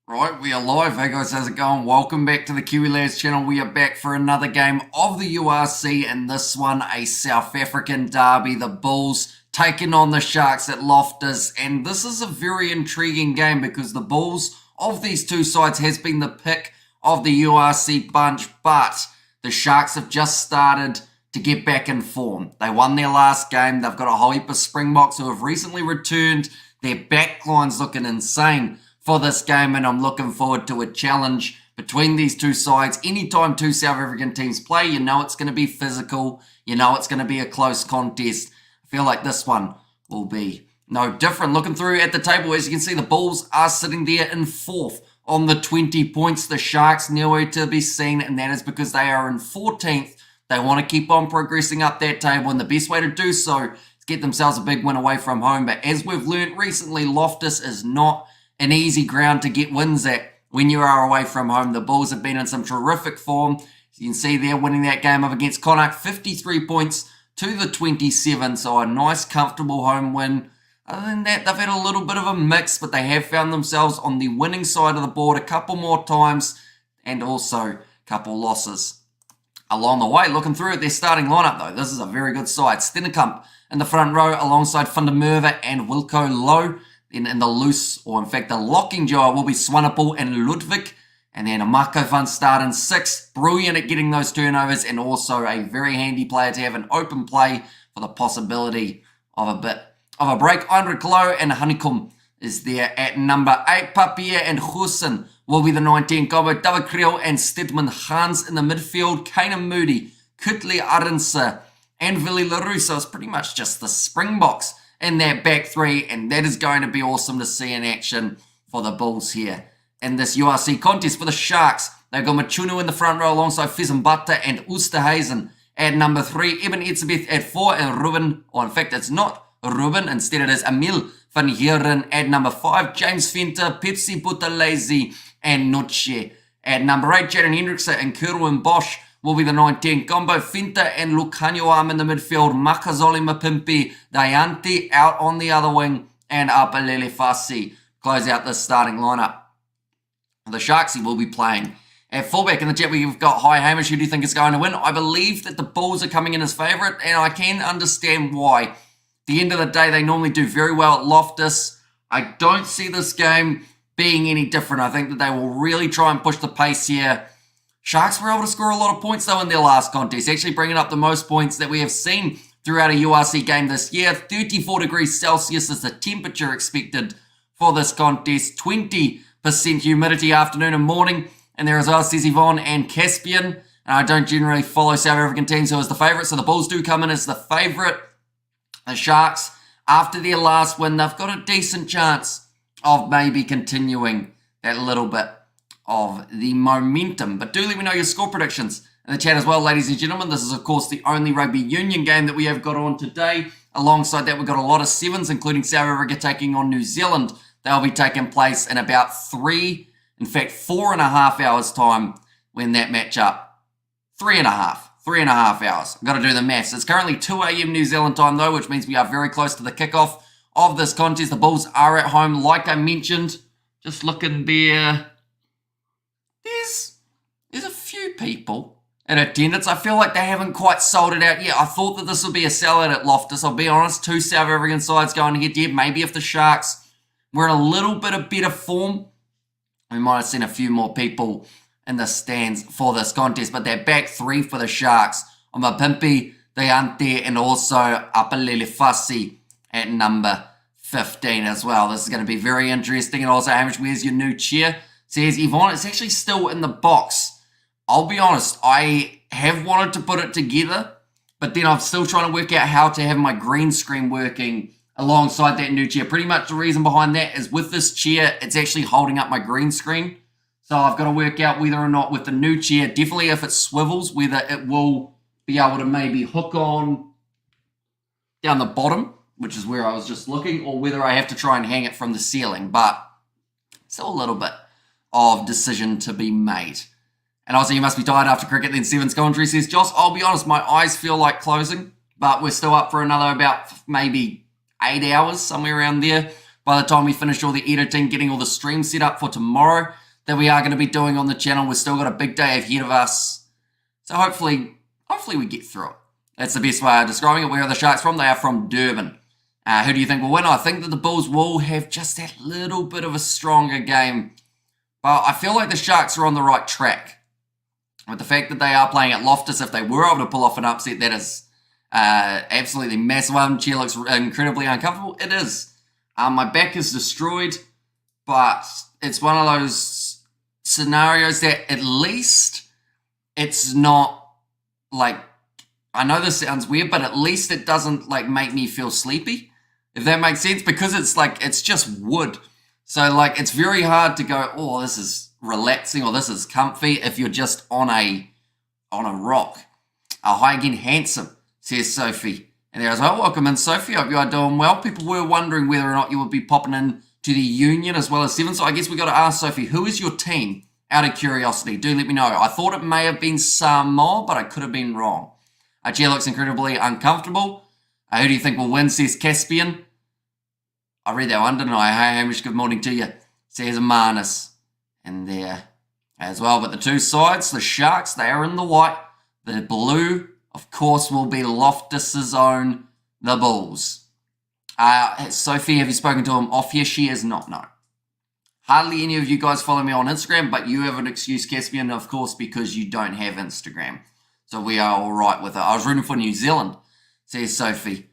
Right, we are live. Hey guys, how's it going? Welcome back to the Kiwi Lads channel. We are back for another game of the URC, and this one a South African derby. The Bulls taking on the Sharks at Loftus, and this is a very intriguing game because the Bulls of these two sides has been the pick of the URC bunch, but the Sharks have just started to get back in form. They won their last game. They've got a whole heap of Springboks who have recently returned. Their backline's looking insane for this game, and I'm looking forward to a challenge between these two sides. Anytime two South African teams play, you know it's going to be physical. You know it's going to be a close contest. I feel like this one will be no different. Looking through at the table, as you can see, the Bulls are sitting there in fourth on the 20 points. The Sharks nowhere to be seen, and that is because they are in 14th. They want to keep on progressing up that table, and the best way to do so is get themselves a big win away from home. But as we've learned recently, Loftus is not an easy ground to get wins at when you are away from home. The Bulls have been in some terrific form. As you can see there, winning that game up against Connacht, 53 points to the 27, so a nice, comfortable home win. Other than that, they've had a little bit of a mix, but they have found themselves on the winning side of the board a couple more times, and also a couple losses along the way. Looking through at their starting lineup, though, this is a very good side. Stennekamp in the front row alongside Van der Merwe and Wilco Louw. Then in the loose, or in fact the locking duo, will be Swanepoel and Ludwig. And then Amako van Staden in 6. Brilliant at getting those turnovers, and also a very handy player to have an open play for the possibility of a bit of a break. Heinrich Louw and Honeycomb is there at number 8. Papier and Goosen will be the 19 combo. David Kriel and Stedman Hans in the midfield. Kanan Moody, Kutle Arendse, and Willie LaRue. So it's pretty much just the Springboks in that back three, and that is going to be awesome to see in action for the Bulls here in this URC contest. For the Sharks, they've got Machunu in the front row alongside Fezenbata and Oosterhuizen at number 3, Eben Etzebeth at 4, and Ruben, or in fact it's not Ruben, instead it is Emil van Heeren at number 5, James Venter, Pepsi Buthelezi, and Noche at number 8, Jaden Hendrickse and Kerwin Bosch will be the 19 combo. Finta and Lucanio in the midfield. Makazole Mapimpi, Dayante out on the other wing, and Apalele Fassi close out the starting lineup. The Sharks will be playing at fullback. In the chat, we've got Hi Hamish. Who do you think is going to win? I believe that the Bulls are coming in as favourite, and I can understand why. At the end of the day, they normally do very well at Loftus. I don't see this game being any different. I think that they will really try and push the pace here. Sharks were able to score a lot of points, though, in their last contest, actually bringing up the most points that we have seen throughout a URC game this year. 34 degrees Celsius is the temperature expected for this contest. 20% humidity afternoon and morning. And there as well, says Yvonne and Caspian. And I don't generally follow South African teams who is the favourite, so the Bulls do come in as the favourite. The Sharks, after their last win, they've got a decent chance of maybe continuing that little bit of the momentum. But do let me know your score predictions in the chat as well, ladies and gentlemen. This is, of course, the only rugby union game that we have got on today. Alongside that, we've got a lot of sevens, including South Africa taking on New Zealand. They'll be taking place in about 4.5 hours time when that match up. 3.5 hours. I've got to do the maths. It's currently 2 a.m. New Zealand time, though, which means we are very close to the kickoff of this contest. The Bulls are at home, like I mentioned. Just looking there. There's a few people in attendance. I feel like they haven't quite sold it out yet. I thought that this would be a sellout at Loftus. I'll be honest, two South African sides going head-to-head. Maybe if the Sharks were in a little bit of better form, we might have seen a few more people in the stands for this contest. But they're back three for the Sharks on Mapimpi, Dayante, and also Apalele Fassi at number 15 as well. This is going to be very interesting. And also, Hamish, where's your new chair? Says Yvonne, it's actually still in the box. I'll be honest, I have wanted to put it together, but then I'm still trying to work out how to have my green screen working alongside that new chair. Pretty much the reason behind that is with this chair, it's actually holding up my green screen. So I've got to work out whether or not with the new chair, definitely if it swivels, whether it will be able to maybe hook on down the bottom, which is where I was just looking, or whether I have to try and hang it from the ceiling. But still a little bit of decision to be made. And also, you must be tired after cricket. Then Sevens commentary says, Joss, I'll be honest, my eyes feel like closing, but we're still up for another about maybe 8 hours, somewhere around there, by the time we finish all the editing, getting all the streams set up for tomorrow that we are going to be doing on the channel. We've still got a big day ahead of us. So hopefully we get through it. That's the best way of describing it. Where are the Sharks from? They are from Durban. Who do you think will win? I think that the Bulls will have just that little bit of a stronger game. But I feel like the Sharks are on the right track. With the fact that they are playing at Loftus, if they were able to pull off an upset, that is absolutely massive one. Chair looks incredibly uncomfortable. It is. My back is destroyed, but it's one of those scenarios that at least it's not like, I know this sounds weird, but at least it doesn't like make me feel sleepy, if that makes sense, because it's like, it's just wood. So like, it's very hard to go, oh, this is relaxing or this is comfy if you're just on a rock. Hi again, handsome, says Sophie. And there as well, welcome in, Sophie. Hope you are doing well. People were wondering whether or not you would be popping in to the Union as well as Seven. So I guess we got to ask Sophie, who is your team? Out of curiosity, do let me know. I thought it may have been Samoa, but I could have been wrong. Our chair looks incredibly uncomfortable. Who do you think will win, says Caspian. I read that one, didn't I? Hey, Hamish, good morning to you, says Manus. And there as well. But the two sides, the Sharks, they are in the white. The blue, of course, will be Loftus's own, the Bulls. Sophie, have you spoken to him off? Yes, she has not, no. Hardly any of you guys follow me on Instagram, but you have an excuse, Caspian, of course, because you don't have Instagram. So we are all right with it. I was rooting for New Zealand, says Sophie.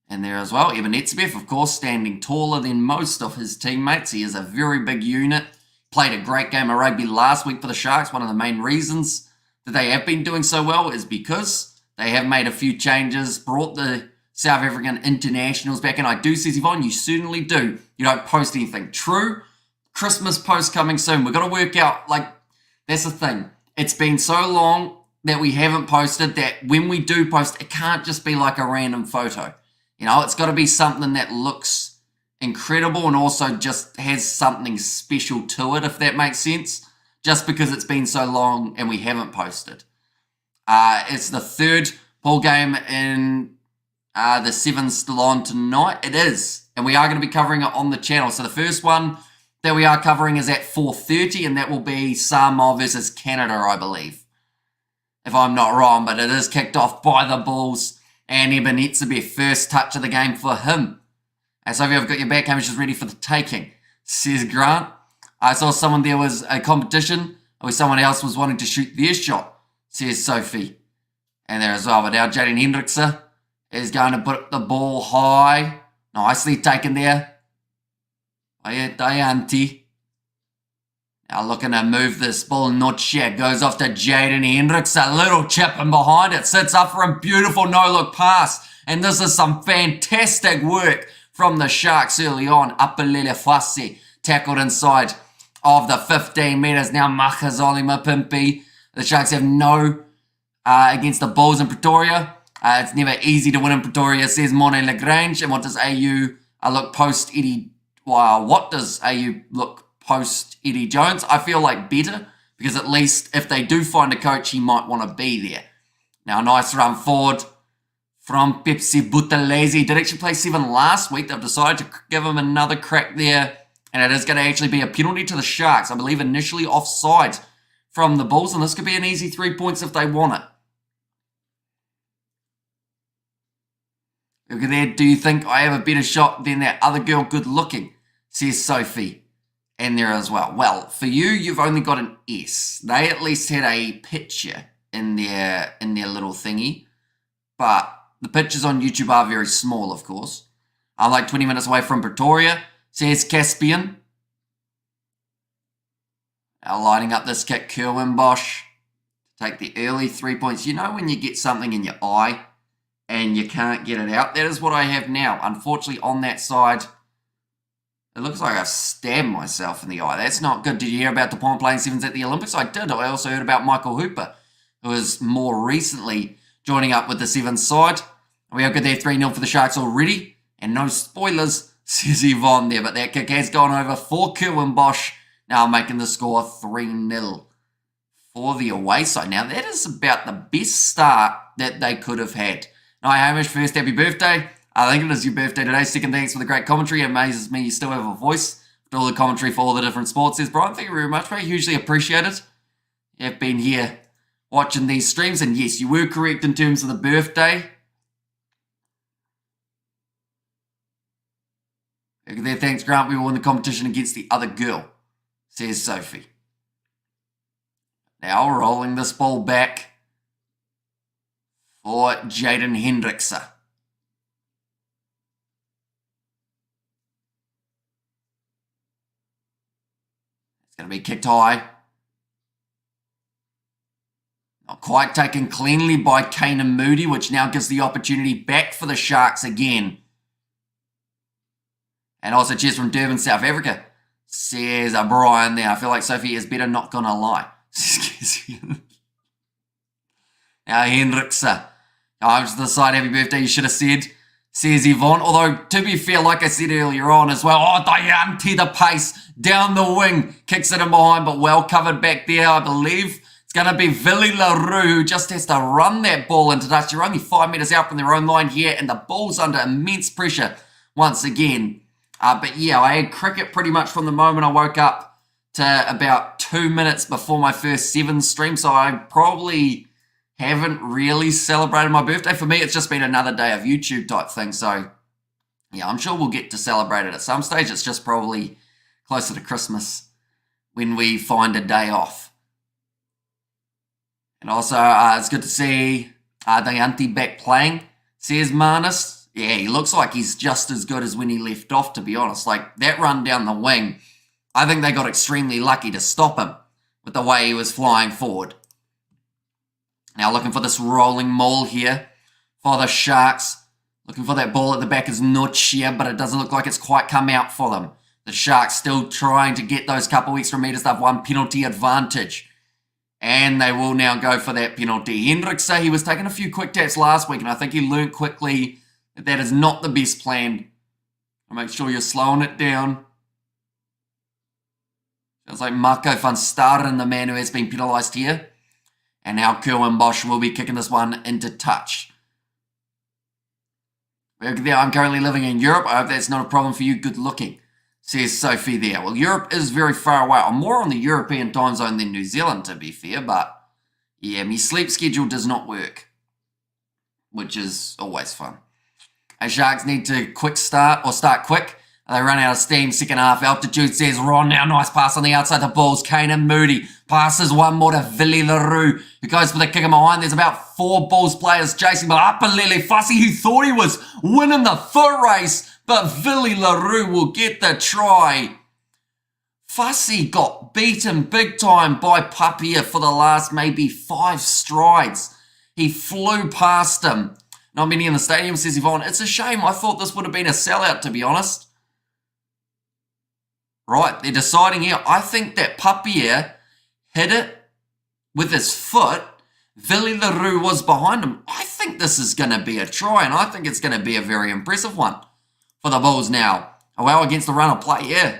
And there as well, Evan Etzebeth, of course, standing taller than most of his teammates. He is a very big unit. Played a great game of rugby last week for the Sharks. One of the main reasons that they have been doing so well is because they have made a few changes, brought the South African internationals back. And I do, says Yvonne, you certainly do. You don't post anything. True. Christmas post coming soon. We've got to work out, like, that's the thing. It's been so long that we haven't posted that when we do post, it can't just be like a random photo. You know, it's got to be something that looks incredible and also just has something special to it, if that makes sense. Just because it's been so long and we haven't posted. It's the third ball game in the Sevens still on tonight. It is. And we are going to be covering it on the channel. So the first one that we are covering is at 4:30, and that will be Samoa versus Canada, I believe. If I'm not wrong, but it is kicked off by the Bulls. And Ebenezer, first touch of the game for him. And Sophie, I've got your back. Hamish is ready for the taking, says Grant. I saw someone there was a competition where someone else was wanting to shoot their shot, says Sophie. And there as well. But now Jaden Hendrickson is going to put the ball high. Nicely taken there. Dayanti. Now looking to move this ball, not yet. Goes off to Jaden Hendrickson. A little chip in behind it. Sits up for a beautiful no-look pass. And this is some fantastic work from the Sharks early on. Apalele Fasi tackled inside of the 15 metres. Now Makazoli Mapimpi. The Sharks have no against the Bulls in Pretoria. It's never easy to win in Pretoria, says Monet Lagrange. And what does AU look post Eddie? Wow, what does AU look post Eddie Jones? I feel like better, because at least if they do find a coach, he might want to be there. Now, nice run forward from Pepsi Buthelezi. Did actually play 7 last week. They've decided to give him another crack there, and it is going to actually be a penalty to the Sharks. I believe initially offside from the Bulls, and this could be an easy 3 points if they want it. Look at there. Do you think I have a better shot than that other girl good looking? Says Sophie. And there as well. Well, for you, you've only got an S. They at least had a picture in their little thingy. But the pictures on YouTube are very small, of course. I'm like 20 minutes away from Pretoria, says Caspian. Now lining up this kick, Kerwin Bosch. Take the early 3 points. You know when you get something in your eye and you can't get it out? That is what I have now. Unfortunately, on that side, it looks like I've stabbed myself in the eye. That's not good. Did you hear about DuPont playing sevens at the Olympics? I did. I also heard about Michael Hooper, who is more recently joining up with the sevens side. We are good there, 3-0 for the Sharks already. And no spoilers, says Yvonne there. But that kick has gone over for Kerwin Bosch. Now making the score 3-0 for the away side. Now that is about the best start that they could have had. Now, Hamish, first happy birthday. I think it is your birthday today. Second, thanks for the great commentary. It amazes me you still have a voice. For all the commentary for all the different sports. Says Brian, thank you very much, mate. Hugely appreciated. You have been here watching these streams, and yes, you were correct in terms of the birthday. There, thanks, Grant. We won the competition against the other girl, says Sophie. Now rolling this ball back for Jaden Hendrickse. It's going to be kicked high. Not quite taken cleanly by Kanan Moody, which now gives the opportunity back for the Sharks again. And also cheers from Durban, South Africa, says Brian there. I feel like Sophie is better, not going to lie. Now Hendrickse. I'm to the side, happy birthday, you should have said, says Yvonne. Although, to be fair, like I said earlier on as well, Diante the pace down the wing, kicks it in behind, but well covered back there, I believe. It's going to be Villy LaRue, who just has to run that ball into touch. You're only 5 metres out from their own line here, and the Bulls under immense pressure once again. But yeah, I had cricket pretty much from the moment I woke up to about 2 minutes before my first 7 stream, so I probably haven't really celebrated my birthday. For me, it's just been another day of YouTube type thing, so yeah, I'm sure we'll get to celebrate it at some stage. It's just probably closer to Christmas when we find a day off. And also, it's good to see Diante back playing, says Marnus. Yeah, he looks like he's just as good as when he left off, to be honest. Like, that run down the wing, I think they got extremely lucky to stop him with the way he was flying forward. Now looking for this rolling maul here for the Sharks. Looking for that ball at the back is Nuccia, but it doesn't look like it's quite come out for them. The Sharks still trying to get those couple extra metres. They've won penalty advantage. And they will now go for that penalty. Hendrickse, he was taking a few quick taps last week, and I think he learnt quickly that is not the best plan. Make sure you're slowing it down. Sounds like Marco van Staren, the man who has been penalised here. And now Kerwin Bosch will be kicking this one into touch. I'm currently living in Europe. I hope that's not a problem for you. Good looking, says Sophie there. Well, Europe is very far away. I'm more on the European time zone than New Zealand, to be fair. But yeah, my sleep schedule does not work, which is always fun. Our Sharks need to start quick. They run out of steam, second half. Altitude says Ron now. Nice pass on the outside. The Bulls. Kanan Moody passes one more to Villy LaRue, who goes for the kick in behind. There's about 4 Bulls players chasing, but Apalele Fussy, who thought he was winning the foot race, but Villy LaRue will get the try. Fussy got beaten big time by Papia for the last maybe 5 strides. He flew past him. Not many in the stadium, says Yvonne. It's a shame. I thought this would have been a sellout, to be honest. Right, they're deciding here. I think that Papia hit it with his foot. Villy LaRue was behind him. I think this is going to be a try, and I think it's going to be a very impressive one for the Bulls now. Oh, well, against the run of play, yeah.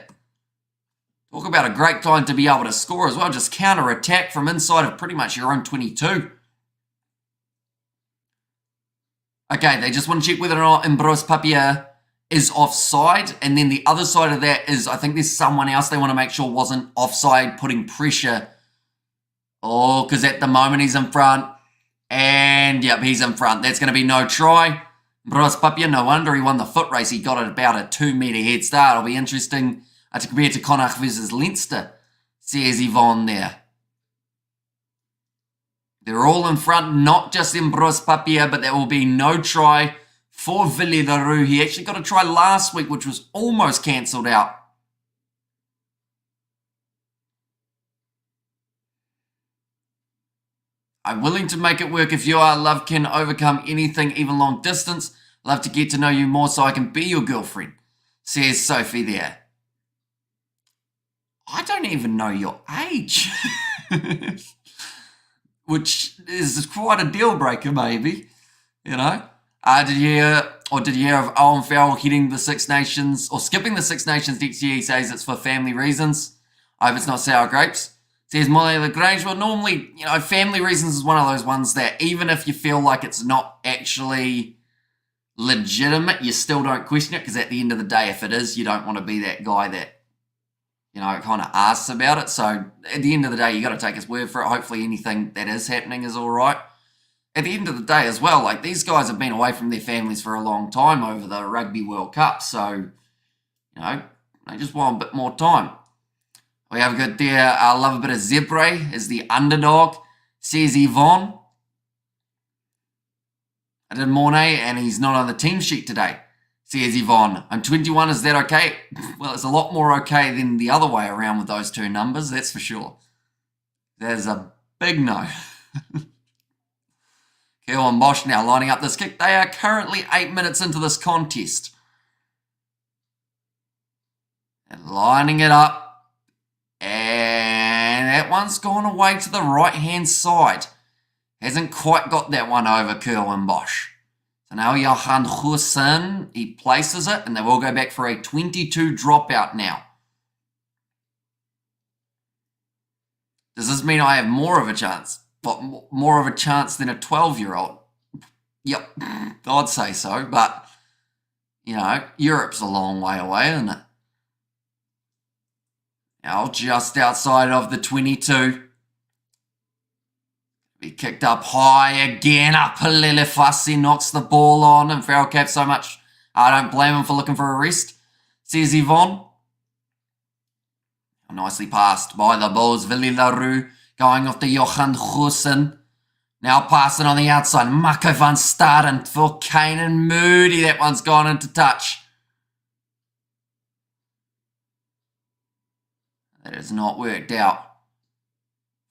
Talk about a great time to be able to score as well. Just counter-attack from inside of pretty much your own 22. Okay, they just want to check whether or not Ambrose Papia is offside, and then the other side of that is I think there's someone else they want to make sure wasn't offside, putting pressure. Oh, because at the moment he's in front, and yep, he's in front. That's going to be no try. Ambrose Papia, no wonder he won the foot race. He got it about a 2-metre head start. It'll be interesting to compare to Connacht versus Leinster, says Yvonne there. They're all in front, not just Ambrose Papia, but there will be no try for Villy LaRue. He actually got a try last week, which was almost cancelled out. I'm willing to make it work if you are. Love can overcome anything, even long distance. Love to get to know you more so I can be your girlfriend, says Sophie there. I don't even know your age. Which is quite a deal breaker, maybe. You know? Did you hear of Owen Farrell hitting the Six Nations, or skipping the Six Nations next year? He says it's for family reasons. I hope it's not sour grapes. Says Molly Lagrange. Well, normally, you know, family reasons is one of those ones that even if you feel like it's not actually legitimate, you still don't question it, because at the end of the day, if it is, you don't want to be that guy that, kind of asks about it. So at the end of the day, you got to take his word for it. Hopefully anything that is happening is all right. At the end of the day as well, like, these guys have been away from their families for a long time over the Rugby World Cup. So, they just want a bit more time. We have got there, I love a bit of Zebre as the underdog, says Yvonne. I did Mornay, and he's not on the team sheet today, says Yvonne. I'm 21, is that okay? Well, it's a lot more okay than the other way around with those two numbers, that's for sure. That is a big no. Curl and Bosch now lining up this kick. They are currently 8 minutes into this contest. And lining it up. And that one's gone away to the right-hand side. Hasn't quite got that one over Curl and Bosch. So now Johan Hussein, he places it, and they will go back for a 22 dropout now. Does this mean I have more of a chance? But more of a chance than a 12-year-old? Yep, I'd say so, but, Europe's a long way away, isn't it? Now, just outside of the 22. Be kicked up high again. Up Lele Fassi knocks the ball on, and Farrell Cap so much. I don't blame him for looking for a rest, says Yvonne. Nicely passed by the Bulls. Willy LaRue going off to Johan Goosen. Now passing on the outside. Marco van Staden for Kanan Moody. That one's gone into touch. That has not worked out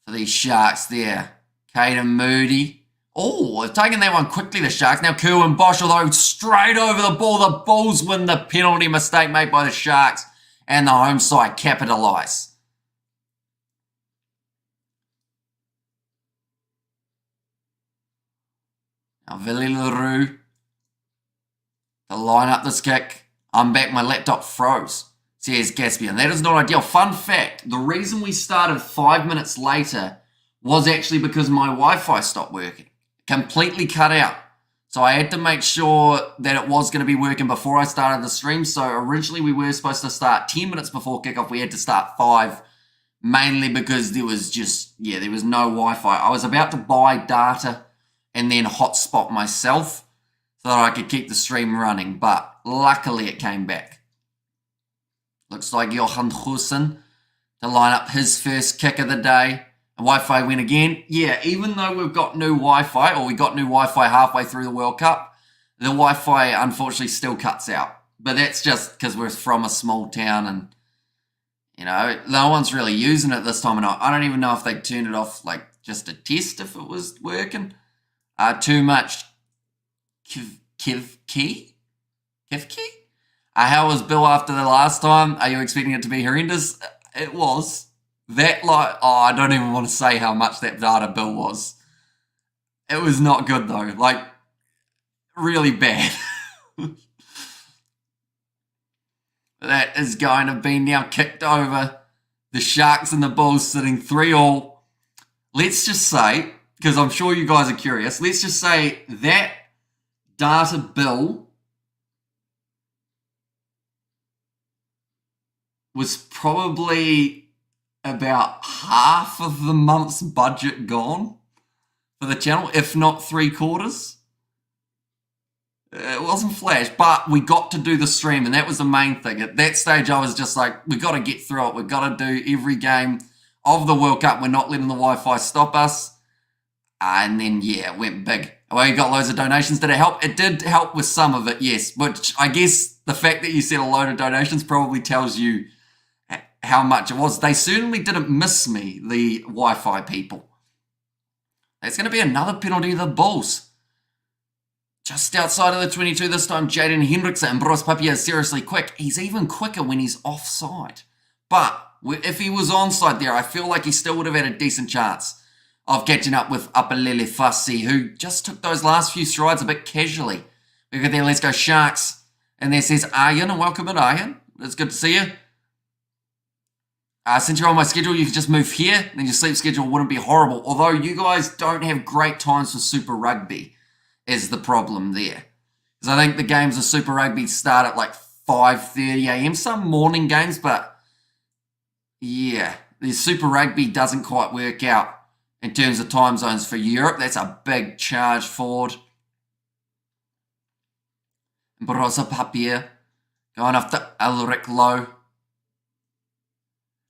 for these Sharks there. Kanan Moody. Oh, they've taken that one quickly, the Sharks. Now Kerwin Bosch, although straight over the ball. The Bulls win the penalty mistake made by the Sharks. And the home side capitalise. Now Willy LaRue to line up this kick. I'm back, my laptop froze, says Caspian. That is not ideal. Fun fact, the reason we started 5 minutes later was actually because my Wi-Fi stopped working. Completely cut out. So I had to make sure that it was going to be working before I started the stream. So originally we were supposed to start 10 minutes before kickoff. We had to start 5, mainly because there was there was no Wi-Fi. I was about to buy data and then hotspot myself so that I could keep the stream running. But luckily it came back. Looks like Johan Goosen to line up his first kick of the day. And Wi-Fi win again. Yeah, even though we've got new Wi-Fi, or we got new Wi-Fi halfway through the World Cup, the Wi-Fi unfortunately still cuts out. But that's just because we're from a small town and, no one's really using it this time. And I don't even know if they turned it off, like, just to test if it was working. Too much Kivki? How was Bill after the last time? Are you expecting it to be horrendous? It was. I don't even want to say how much that data bill was. It was not good though, like, really bad. That is going to be now kicked over. The Sharks and the Bulls sitting 3-3. Let's just say, because I'm sure you guys are curious, let's just say that data bill was probably about half of the month's budget gone for the channel, if not 3/4. It wasn't flash, but we got to do the stream, and that was the main thing. At that stage, I was just like, we got to get through it. We've got to do every game of the World Cup. We're not letting the Wi-Fi stop us. And then, it went big. Well, you got loads of donations. Did it help? It did help with some of it, yes. Which I guess the fact that you said a load of donations probably tells you how much it was. They certainly didn't miss me, the Wi-Fi people. That's going to be another penalty to the Bulls. Just outside of the 22 this time, Jaden Hendrickson, and Bros Papia is seriously quick. He's even quicker when he's offside. But if he was onside there, I feel like he still would have had a decent chance of catching up with Apalele Fassi, who just took those last few strides a bit casually. We got there, let's go Sharks. And there says Aryan, and welcome in, Aryan. It's good to see you. Since you're on my schedule, you can just move here, then your sleep schedule wouldn't be horrible. Although you guys don't have great times for Super Rugby is the problem there. Because I think the games of Super Rugby start at like 5:30 a.m. Some morning games, but yeah, the Super Rugby doesn't quite work out in terms of time zones for Europe. That's a big charge forward. Broza Papier going after Ulrich Lowe.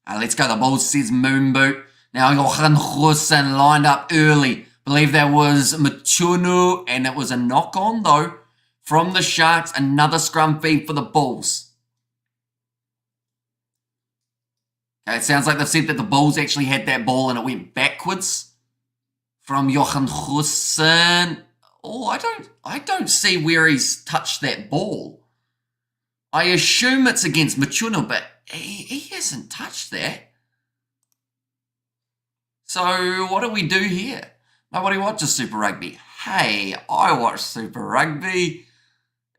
Let's go, the Bulls, says Moonboot. Now Johan Goosen lined up early. Believe that was Machuno, and it was a knock-on, though, from the Sharks. Another scrum feed for the Bulls. Okay, it sounds like they've said that the Bulls actually had that ball and it went backwards from Johan Goosen. Oh, I don't see where he's touched that ball. I assume it's against Machuno, but he hasn't touched that. So what do we do here? Nobody watches Super Rugby. Hey, I watch Super Rugby.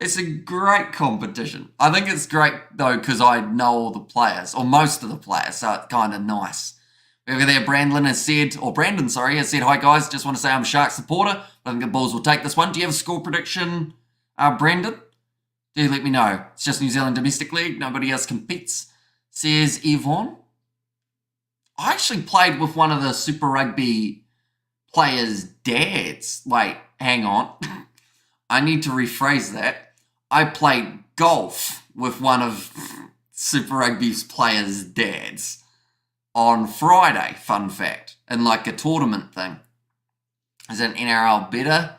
It's a great competition. I think it's great, though, because I know all the players, or most of the players, so it's kind of nice. Over there, Brandon has said, hi guys, just want to say I'm a Sharks supporter. I think the Bulls will take this one. Do you have a score prediction, Brandon? Do let me know. It's just New Zealand Domestic League. Nobody else competes. Says Yvonne. I actually played with one of the Super Rugby players' dads. Wait, hang on. I need to rephrase that. I played golf with one of Super Rugby's players' dads on Friday, fun fact, in like a tournament thing. Is an NRL better?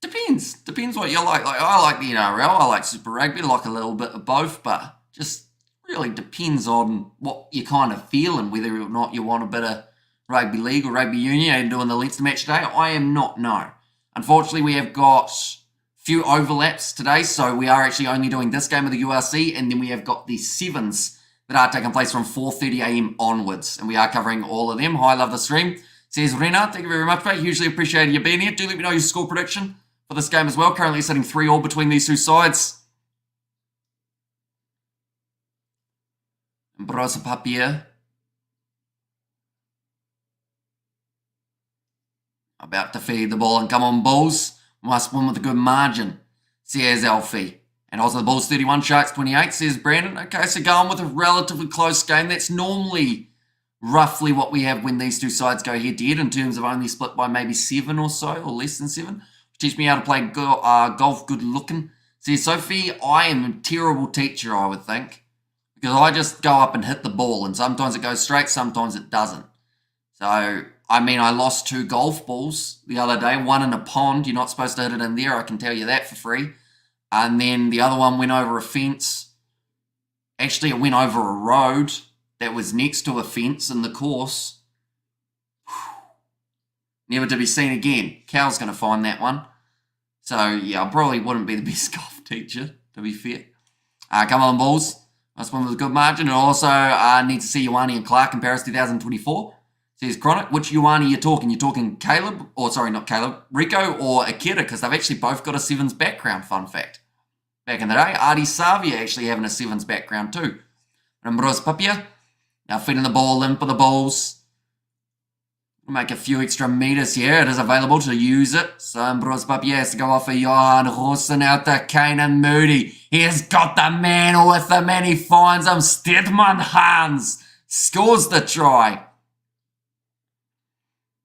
Depends what you like. Like I like the NRL, I like Super Rugby, I like a little bit of both, but just really depends on what you're kind of feeling, whether or not you want a bit of rugby league or rugby union. Are you doing the Leinster match today? I am not, no. Unfortunately, we have got a few overlaps today, so we are actually only doing this game of the URC, and then we have got the sevens that are taking place from 4:30 a.m. onwards, and we are covering all of them. Hi, love the stream. Says Rena, thank you very much, mate. Hugely appreciated you being here. Do let me know your score prediction for this game as well. Currently sitting 3-3 between these two sides. Brosa Papier. About to feed the ball and come on, Bulls. Must win with a good margin, says Alfie. And also the Bulls 31, Sharks 28, says Brandon. Okay, so going with a relatively close game. That's normally roughly what we have when these two sides go head-to-head in terms of only split by maybe 7 or so, or less than 7. Teach me how to play golf good looking. Says Sophie, I am a terrible teacher, I would think. Because I just go up and hit the ball, and sometimes it goes straight, sometimes it doesn't. So, I mean, I lost 2 golf balls the other day. One in a pond. You're not supposed to hit it in there. I can tell you that for free. And then the other one went over a fence. Actually, it went over a road that was next to a fence in the course. Never to be seen again. Cal's going to find that one. So, yeah, I probably wouldn't be the best golf teacher, to be fair. Come on, Bulls. Must win with a good margin. And also, need to see Ioane and Clark in Paris 2024. Says Chronic, which Ioane are you talking? You're talking Caleb, or sorry, not Caleb, Rico or Akira, because they've actually both got a sevens background, fun fact. Back in the day, Artie Savia actually having a sevens background too. Ambros Papia, now feeding the ball in for the Bulls. We'll make a few extra meters here. It is available to use it. So Ambros Papia has to go off for Johan Goosen out to Kanan Moody. He has got the man with him and he finds him. Stedman Hans scores the try.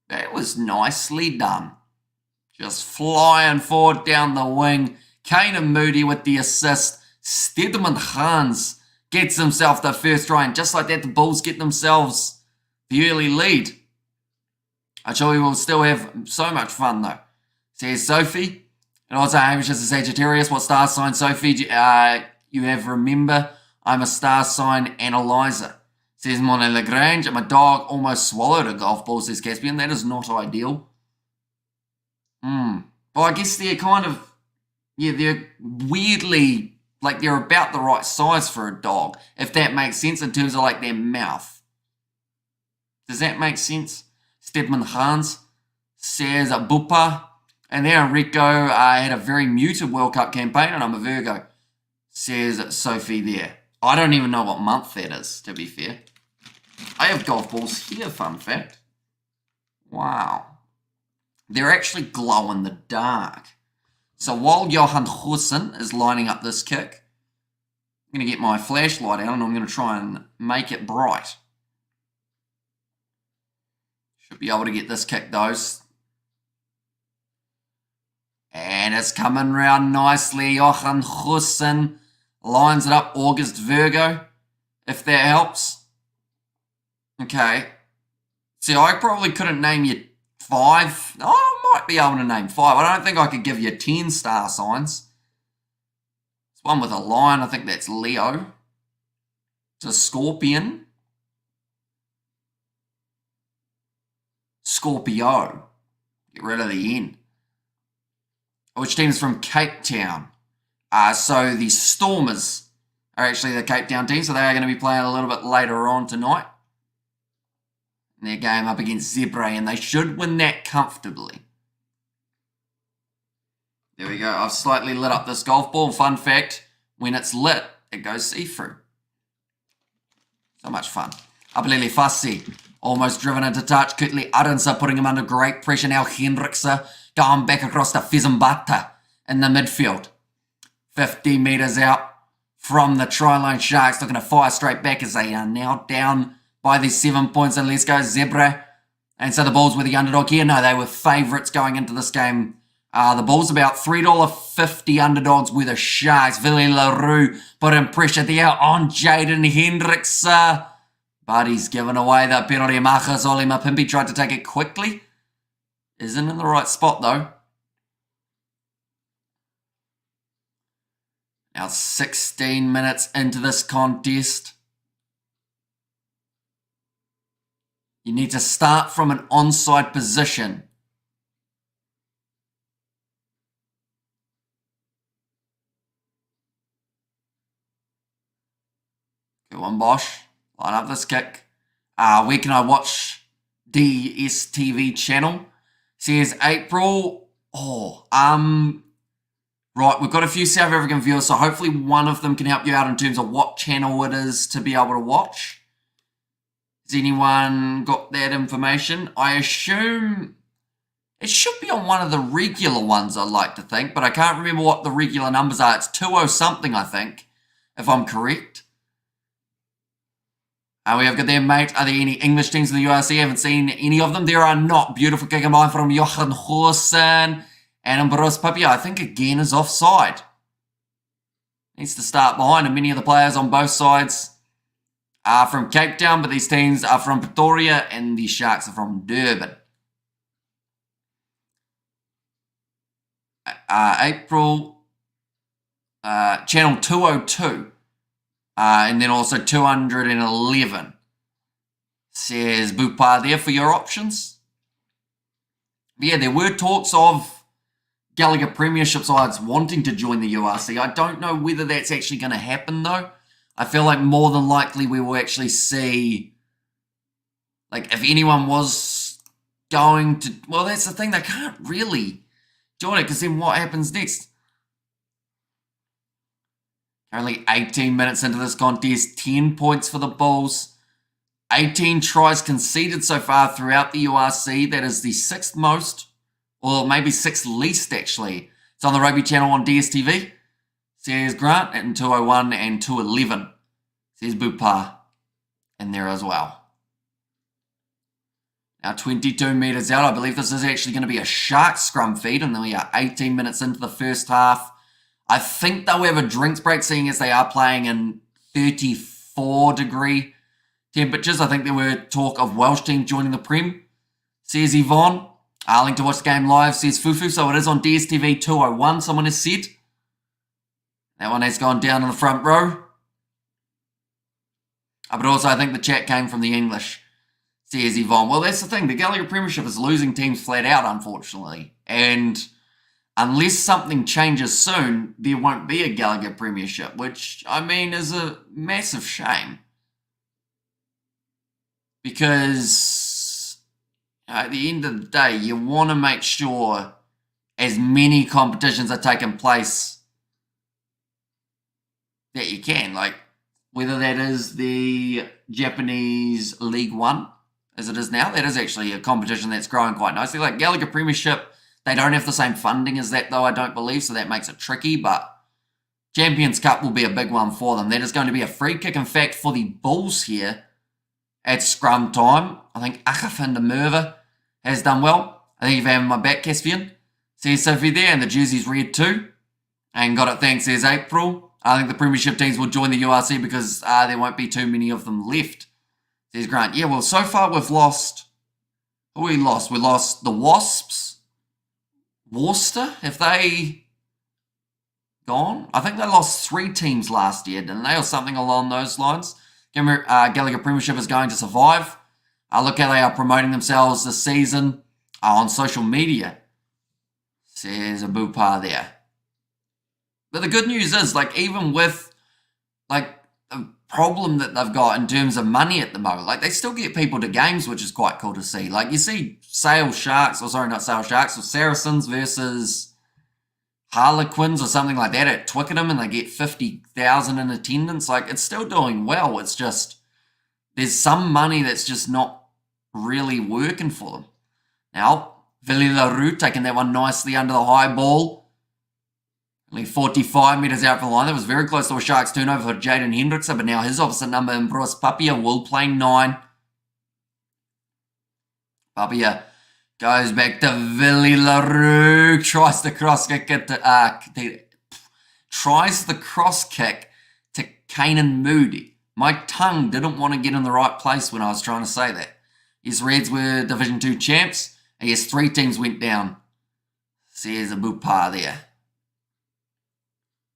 That was nicely done. Just flying forward down the wing. Kanan Moody with the assist. Stedman Hans gets himself the first try. And just like that, the Bulls get themselves the early lead. I'm sure we will still have so much fun, though. Says Sophie. And also, Hamish is a Sagittarius. What star sign, Sophie, you have? Remember, I'm a star sign analyzer. Says Monet Lagrange. My dog almost swallowed a golf ball, says Caspian. That is not ideal. Well, I guess they're kind of, yeah, they're weirdly, like they're about the right size for a dog, if that makes sense in terms of like their mouth. Does that make sense? Stedman Hans says Bupa. And there Enrico had a very muted World Cup campaign, and I'm a Virgo, says Sophie there. I don't even know what month that is, to be fair. I have golf balls here, fun fact. Wow. They're actually glow in the dark. So while Johan Husson is lining up this kick, I'm going to get my flashlight out and I'm going to try and make it bright. Should be able to get this kick, though. And it's coming round nicely. Johan Husson lines it up. August Virgo, if that helps. Okay. See, I probably couldn't name you 5. Oh, I might be able to name 5. I don't think I could give you 10 star signs. It's one with a lion. I think that's Leo. It's a scorpion. Scorpio. Get rid of the N. Which team is from Cape Town? So the Stormers are actually the Cape Town team, so they are going to be playing a little bit later on tonight. In their game up against Zebra, and they should win that comfortably. There we go. I've slightly lit up this golf ball. Fun fact, when it's lit, it goes see-through. So much fun. Apelele Fassi, almost driven into touch. Kutli Aronsa putting him under great pressure. Now Hendrikse going back across to Fezambata in the midfield. 50 metres out from the try line. Sharks looking to fire straight back as they are now down by these 7 points. And let's go Zebra. And so the Bulls were the underdog here. No, they were favourites going into this game. The Bulls about $3.50 underdogs with the Sharks. Willie LaRue putting pressure there on Jaden Hendrikse. But he's given away that penalty. Majas Oli Mapimpi tried to take it quickly. Isn't in the right spot though. Now 16 minutes into this contest. You need to start from an onside position. Go on, Bosch. Line up this kick. Where can I watch DSTV channel? Says April. Right, we've got a few South African viewers, so hopefully one of them can help you out in terms of what channel it is to be able to watch. Has anyone got that information? I assume it should be on one of the regular ones, I'd like to think, but I can't remember what the regular numbers are. It's 20 something, I think, if I'm correct. We have got there, mate. Are there any English teams in the URC? I haven't seen any of them. There are not. Beautiful kick by from Johan Husson. And Ambrose Papia, I think, again, is offside. Needs to start behind, and many of the players on both sides are from Cape Town, but these teams are from Pretoria, and the Sharks are from Durban. April, channel 202, and then also 211. Says Bupa there for your options. But yeah, there were talks of Gallagher Premiership sides wanting to join the URC. I don't know whether that's actually going to happen, though. I feel like more than likely we will actually see, like, if anyone was going to, well, that's the thing, they can't really join it, because then what happens next? Currently 18 minutes into this contest, 10 points for the Bulls. 18 tries conceded so far throughout the URC. That is the 6th most, or maybe 6th least, actually. It's on the Rugby channel on DSTV. Says Grant at 201 and 211. Says Bupa in there as well. Now 22 metres out. I believe this is actually going to be a Shark scrum feed, and then we are 18 minutes into the first half. I think they'll have a drinks break, seeing as they are playing in 34-degree temperatures. I think there were talk of Welsh team joining the Prem. Says Yvonne. Link to watch the game live, says Fufu. So it is on DSTV 201, someone has said. That one has gone down in the front row. But also I think the chat came from the English, says Yvonne. Well, that's the thing. The Gallagher Premiership is losing teams flat out, unfortunately. And unless something changes soon, there won't be a Gallagher Premiership, which, I mean, is a massive shame. Because at the end of the day, you want to make sure as many competitions are taking place that you can. Like, whether that is the Japanese League One, as it is now, that is actually a competition that's growing quite nicely. Like Gallagher Premiership, They don't have the same funding as that, though, I don't believe, so that makes it tricky, but Champions Cup will be a big one for them. That is going to be a free kick. In fact, for the Bulls here at scrum time, I think Achaf de Merwe has done well. I think you've had my back, Caspian. See Sophie there, and the jersey's red too. And got it, thanks, there's April. I think the Premiership teams will join the URC because there won't be too many of them left. There's Grant. Yeah, well, so far we've lost... Who we lost? We lost the Wasps. Worcester? Have they gone? I think they lost 3 teams last year, didn't they? Or something along those lines. Gallagher Premiership is going to survive. Look how they are promoting themselves this season on social media. Says a Bupa there. But the good news is, like, even with, like, the problem that they've got in terms of money at the moment, like, they still get people to games, which is quite cool to see. Like, you see Saracens versus Harlequins or something like that at Twickenham, and they get 50,000 in attendance. Like, it's still doing well. It's just, there's some money that's just not really working for them. Now, Villilaroo taking that one nicely under the high ball. Only 45 metres out from the line. That was very close to a Sharks turnover for Jaden Hendrickson, but now his opposite number, Bruce Papia, will play 9. Papia goes back to Villilaroo. Tries the cross kick to Kanan Moody. My tongue didn't want to get in the right place when I was trying to say that. His Reds were Division 2 champs. And yes, 3 teams went down. Says a Bupa there.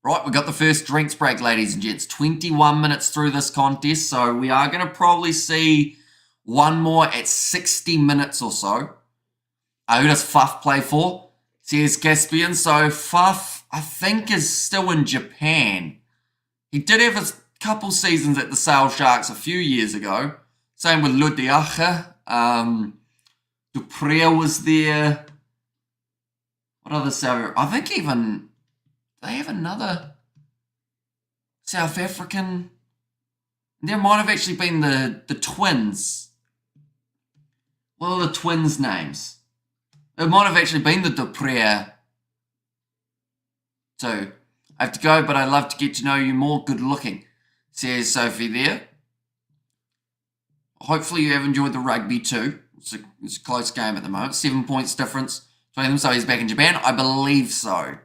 Right, we got the first drinks break, ladies and gents. 21 minutes through this contest, so we are going to probably see one more at 60 minutes or so. Who does Fuff play for? Says Caspian. So Fuff, I think, is still in Japan. He did have a couple seasons at the Sale Sharks a few years ago. Same with Ludiache. Dupre was there. What other South? I think even they have another South African. There might have actually been the twins. What are the twins' names? It might have actually been the Dupre. So I have to go, but I'd love to get to know you more. Good looking, says Sophie there. Hopefully you have enjoyed the rugby too. It's a close game at the moment. 7 points difference between them. So he's back in Japan? I believe so.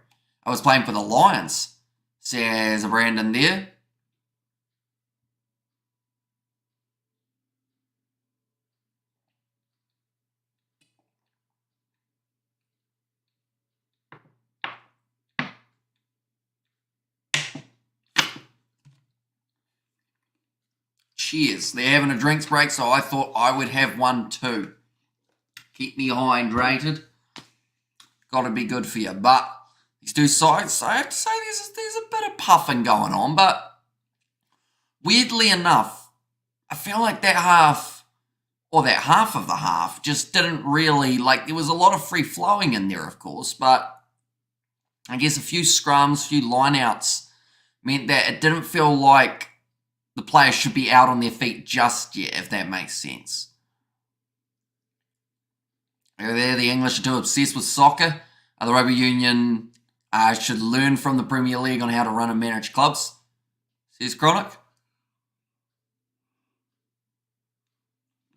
I was playing for the Lions, says Brandon there. Cheers. They're having a drinks break, so I thought I would have one too. Keep me hydrated. Got to be good for you. But these two sides, I have to say there's a bit of puffing going on. But weirdly enough, I feel like that half, or that half of the half, just didn't really, like, there was a lot of free flowing in there, of course. But I guess a few scrums, a few lineouts meant that it didn't feel like the players should be out on their feet just yet, if that makes sense. There, the English are too obsessed with soccer. The Rugby Union should learn from the Premier League on how to run and manage clubs, says Chronic.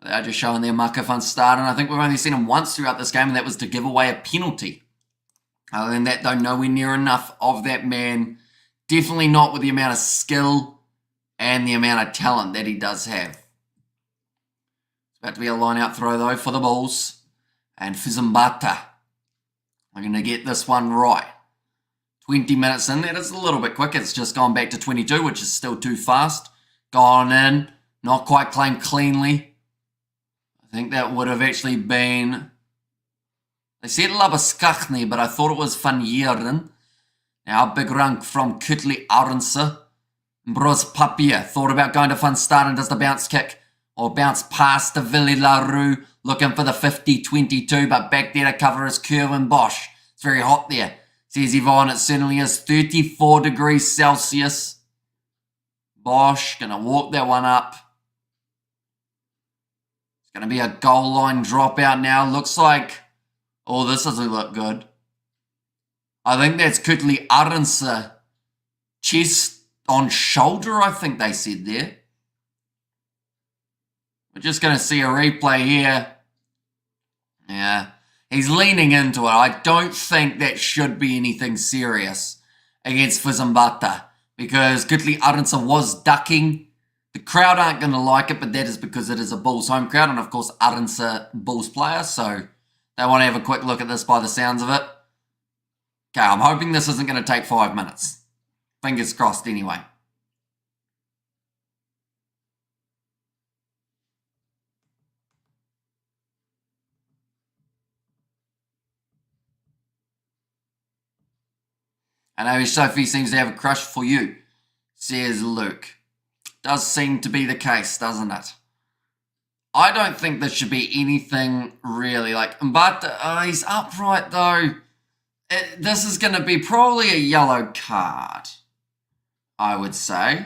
They are just showing their mucker fun start, and I think we've only seen them once throughout this game, and that was to give away a penalty. Other than that, though, nowhere near enough of that man. Definitely not with the amount of skill and the amount of talent that he does have. It's about to be a line-out throw, though, for the Bulls. And Fizimbata are going to get this one right. 20 minutes in. That is a little bit quick. It's just gone back to 22, which is still too fast. Gone in. Not quite claimed cleanly. I think that would have actually been... They said Labaskachny, but I thought it was Van Heerden. Now, big rank from Kutli Arnse. Bros Papia thought about going to Van Start and does the bounce kick. Or bounce past to Villilaroo. Looking for the 50-22, but back there to cover is Kerwin Bosch. It's very hot there, says Yvonne. It certainly is 34 degrees Celsius. Bosch going to walk that one up. It's going to be a goal line dropout now. Looks like, Oh, this doesn't look good. I think that's Kutli Arinsa. Chest on shoulder, I think they said there. We're just going to see a replay here. Yeah, he's leaning into it. I don't think that should be anything serious against Fizambata because Kutli Arinsa was ducking. The crowd aren't going to like it, but that is because it is a Bulls home crowd and, of course, Arinsa Bulls player, so they want to have a quick look at this by the sounds of it. Okay, I'm hoping this isn't going to take 5 minutes. Fingers crossed anyway. I know Sophie seems to have a crush for you, says Luke. Does seem to be the case, doesn't it? I don't think there should be anything really like... But he's upright though. This is going to be probably a yellow card, I would say.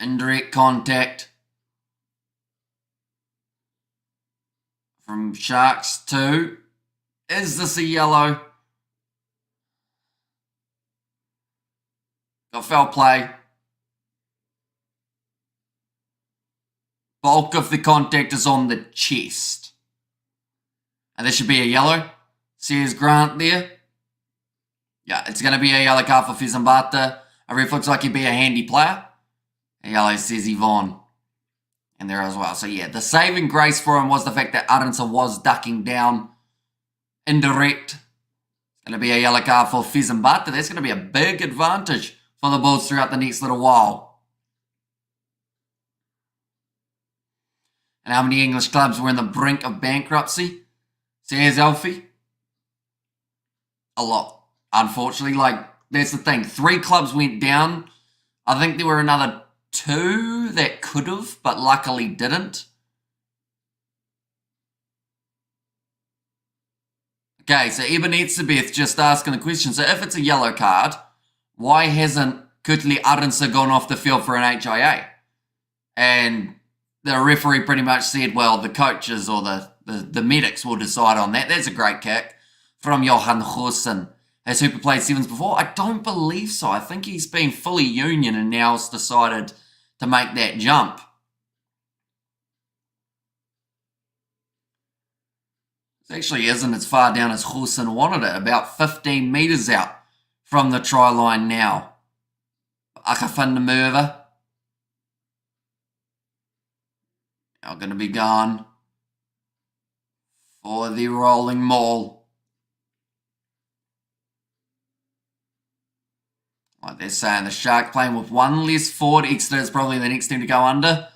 Indirect contact from Sharks 2. Is this a yellow? Got foul play. Bulk of the contact is on the chest. And there should be a yellow. Says Grant there. Yeah, it's going to be a yellow card for Fizambata. A ref looks like he'd be a handy player. A yellow says Yvonne. And there as well. So yeah, the saving grace for him was the fact that Arinsa was ducking down. Indirect. It's going to be a yellow card for Fizambata. That's going to be a big advantage for the Bulls throughout the next little while. And how many English clubs were in the brink of bankruptcy? Says Alfie. A lot. Unfortunately, that's the thing. 3 clubs went down. I think there were another 2 that could have, but luckily didn't. Okay, so Ebenezabeth just asking the question. So if it's a yellow card, why hasn't Kutli Arinsa gone off the field for an HIA? And the referee pretty much said, well, the coaches or the medics will decide on that. That's a great kick from Johan Goosen. Has Hooper played sevens before? I don't believe so. I think he's been fully union and now has decided to make that jump. It actually isn't as far down as Goosen wanted it. About 15 metres out from the try line now. Akafundamurva. Now going to be gone for the rolling maul. Like they're saying, the Shark playing with 1 less forward. Exeter is probably the next team to go under.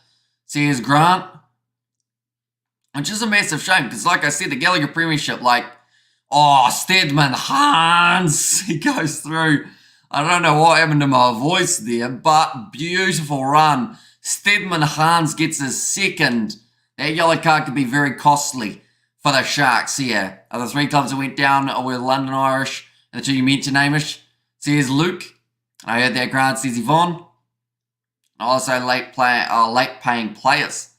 Says Grant. Which is a massive shame, because like I said, the Gallagher Premiership, Stedman Hans, he goes through. I don't know what happened to my voice there, but beautiful run. Stedman Hans gets his second. That yellow card could be very costly for the Sharks here. The 3 clubs that went down were London Irish, and the 2 you mentioned, Hamish. Says Luke. I heard that Grant says Yvonne. Also late paying players.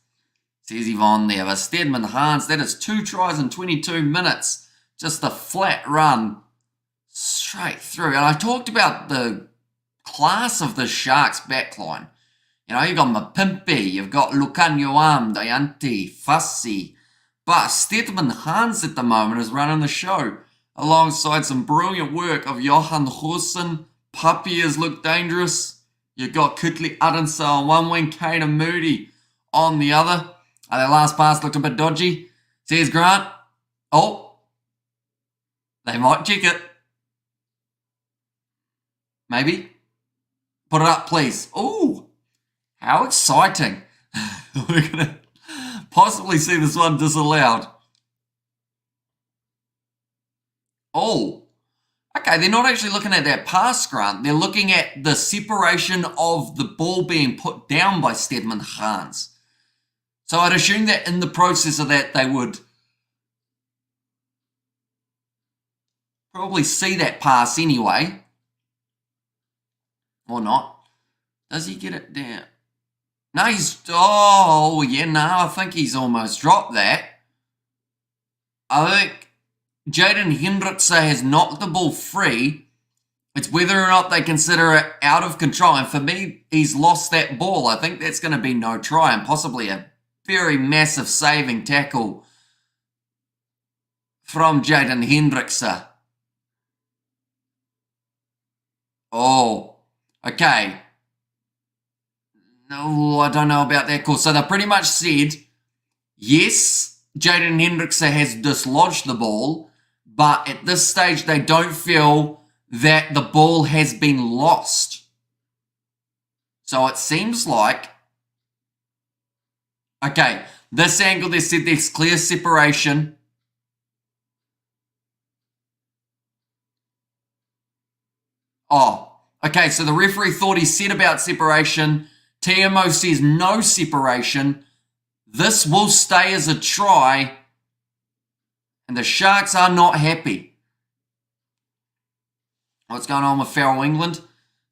Says Yvonne there. But Stedman Hans, that is 2 tries in 22 minutes. Just a flat run straight through. And I talked about the class of the Sharks backline. You know, you've got Mapimpi, you've got Lukanyoam, Dayanti, Fassi. But Stedman Hans at the moment is running the show alongside some brilliant work of Johan Goosen. Puppy has looked dangerous. You've got Kutli Arinsa on one wing, Kane and Moody on the other. Their last pass looked a bit dodgy. Says Grant. Oh, they might check it. Maybe. Put it up, please. Ooh, how exciting. We're going to possibly see this one disallowed. Oh. Okay, they're not actually looking at that pass, Grant. They're looking at the separation of the ball being put down by Stedman Hans. So I'd assume that in the process of that, they would probably see that pass anyway. Or not. Does he get it down? No, oh, yeah, no, I think he's almost dropped that. I think Jaden Hendrickse has knocked the ball free. It's whether or not they consider it out of control. And for me, he's lost that ball. I think that's going to be no try and possibly a very massive saving tackle from Jaden Hendrickse. Oh, okay. No, I don't know about that call. So they pretty much said, yes, Jaden Hendrickse has dislodged the ball, but at this stage they don't feel that the ball has been lost. So it seems like, okay, this angle they said there's clear separation. Oh, okay, so the referee thought he said about separation. TMO says no separation. This will stay as a try. And the Sharks are not happy. What's going on with Farrell England?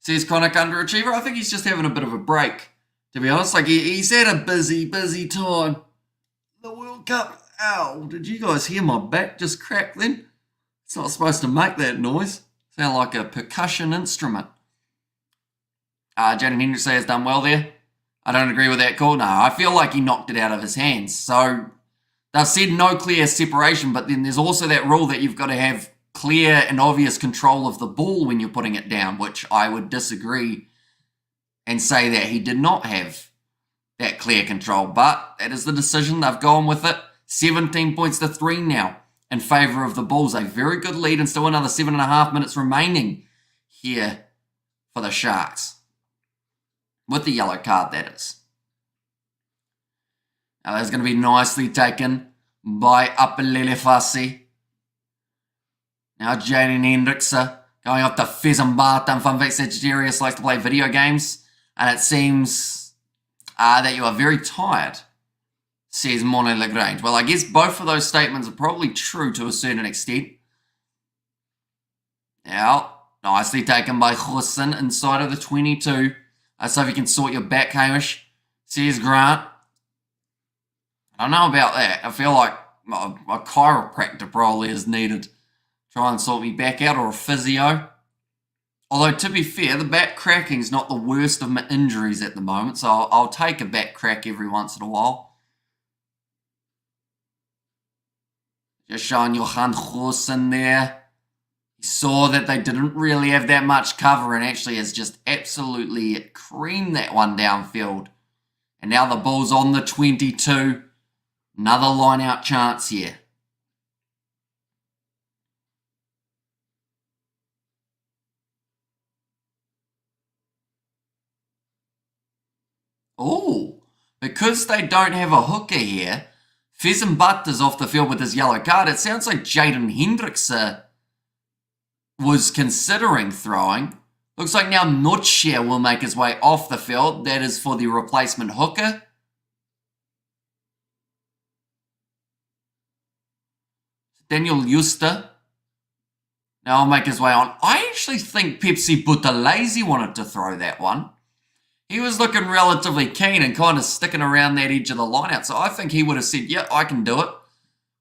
Says Conic underachiever. I think he's just having a bit of a break, to be honest. Like, he's had a busy time. The World Cup. Ow, did you guys hear my back just crack then? It's not supposed to make that noise. Sound like a percussion instrument. Jaden Hendrickse has done well there. I don't agree with that call. No, I feel like he knocked it out of his hands. So they've said no clear separation, but then there's also that rule that you've got to have clear and obvious control of the ball when you're putting it down, which I would disagree and say that he did not have that clear control. But that is the decision. They've gone with it. 17 points to 3 now in favour of the Bulls. A very good lead and still another 7.5 minutes remaining here for the Sharks. With the yellow card, that is. Now that's going to be nicely taken by Apelele Fassi. Now Jaden Hendrickse going off to Fezambata, and Fun Fact Sagittarius likes to play video games. And it seems that you are very tired, says Monet Lagrange. Well, I guess both of those statements are probably true to a certain extent. Now, nicely taken by Hussein inside of the 22. So if you can sort your back, Hamish, says Grant. I don't know about that. I feel like a chiropractor probably is needed. Try and sort me back out, or a physio. Although, to be fair, the back cracking is not the worst of my injuries at the moment, so I'll take a back crack every once in a while. Just showing Johan Hussein there. He saw that they didn't really have that much cover and actually has just absolutely creamed that one downfield. And now the Bulls on the 22. Another line-out chance here. Oh, because they don't have a hooker here, Fezambata's off the field with his yellow card. It sounds like Jaden Hendrickse was considering throwing. Looks like now Notcher will make his way off the field. That is for the replacement hooker. Daniel Juster now will make his way on. I actually think Pepsi Buthelezi wanted to throw that one. He was looking relatively keen and kind of sticking around that edge of the lineout. So I think he would have said, yeah, I can do it.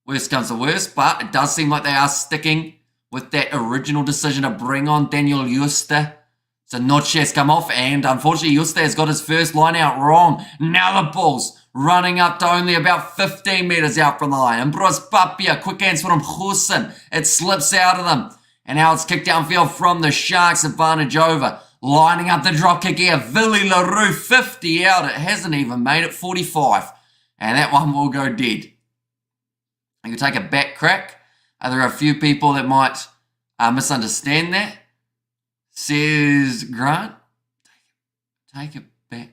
Worst comes to worst. But it does seem like they are sticking with that original decision to bring on Daniel Juster. So Notcher's come off, and unfortunately Juster has got his first line out wrong. Now the Bulls running up to only about 15 metres out from the line. Ambrose Papia, quick hands from Hussein. It slips out of them. And now it's kicked downfield from the Sharks, advantage over. Lining up the drop kick here. Villy LaRue, 50 out. It hasn't even made it 45. And that one will go dead. You can take a back crack. There are a few people that might misunderstand that. Says Grant. Take it back.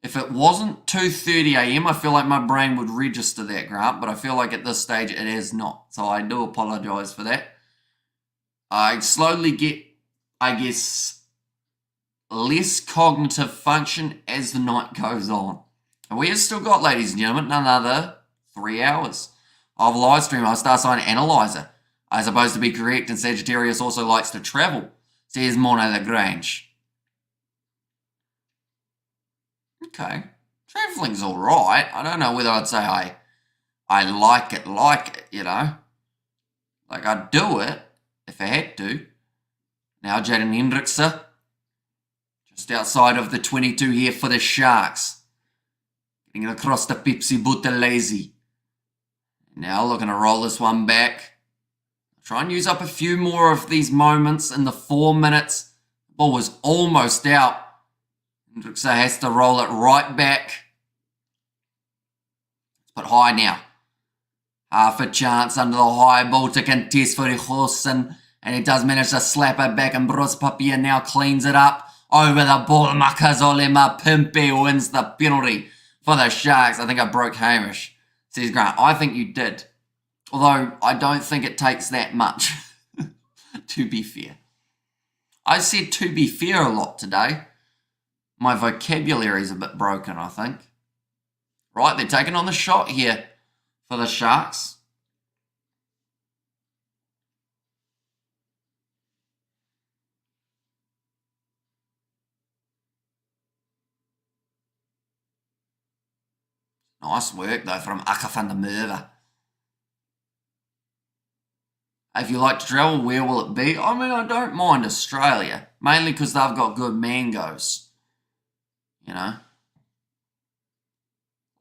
If it wasn't 2:30 a.m., I feel like my brain would register that, Grant, but I feel like at this stage it is not. So I do apologise for that. I slowly get, I guess, less cognitive function as the night goes on. And we have still got, ladies and gentlemen, another 3 hours of Livestream I, star sign analyzer. I suppose to be correct, and Sagittarius also likes to travel, says Mona Lagrange. Okay. Traveling's alright. I don't know whether I'd say I like it, you know. Like, I'd do it if I had to. Now Jaden Hendrickse, just outside of the 22 here for the Sharks. Getting it across to Pepsi Buthelezi. Now looking to roll this one back. Try and use up a few more of these moments in the 4 minutes. The ball was almost out. Hendrickse has to roll it right back. It's put high now. Half a chance under the high ball to contest for Hosen. And he does manage to slap it back, and Bros Papia now cleans it up. Over the ball, Makazolema Pimpe wins the penalty for the Sharks. I think I broke Hamish, says Grant. I think you did. Although, I don't think it takes that much, to be fair. I said to be fair a lot today. My vocabulary's a bit broken, I think. Right, they're taking on the shot here for the Sharks. Nice work, though, from Aka van der Merwe. If you like to travel, where will it be? I mean, I don't mind Australia. Mainly because they've got good mangoes. You know?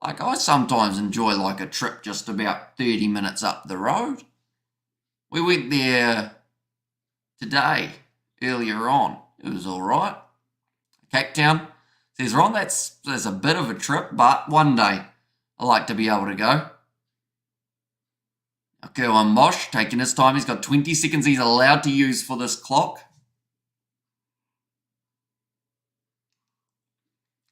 Like, I sometimes enjoy, like, a trip just about 30 minutes up the road. We went there today, earlier on. It was alright. Cape Town. Says Ron, that's a bit of a trip, but one day I like to be able to go. Kerwin Bosch taking his time. He's got 20 seconds he's allowed to use for this clock.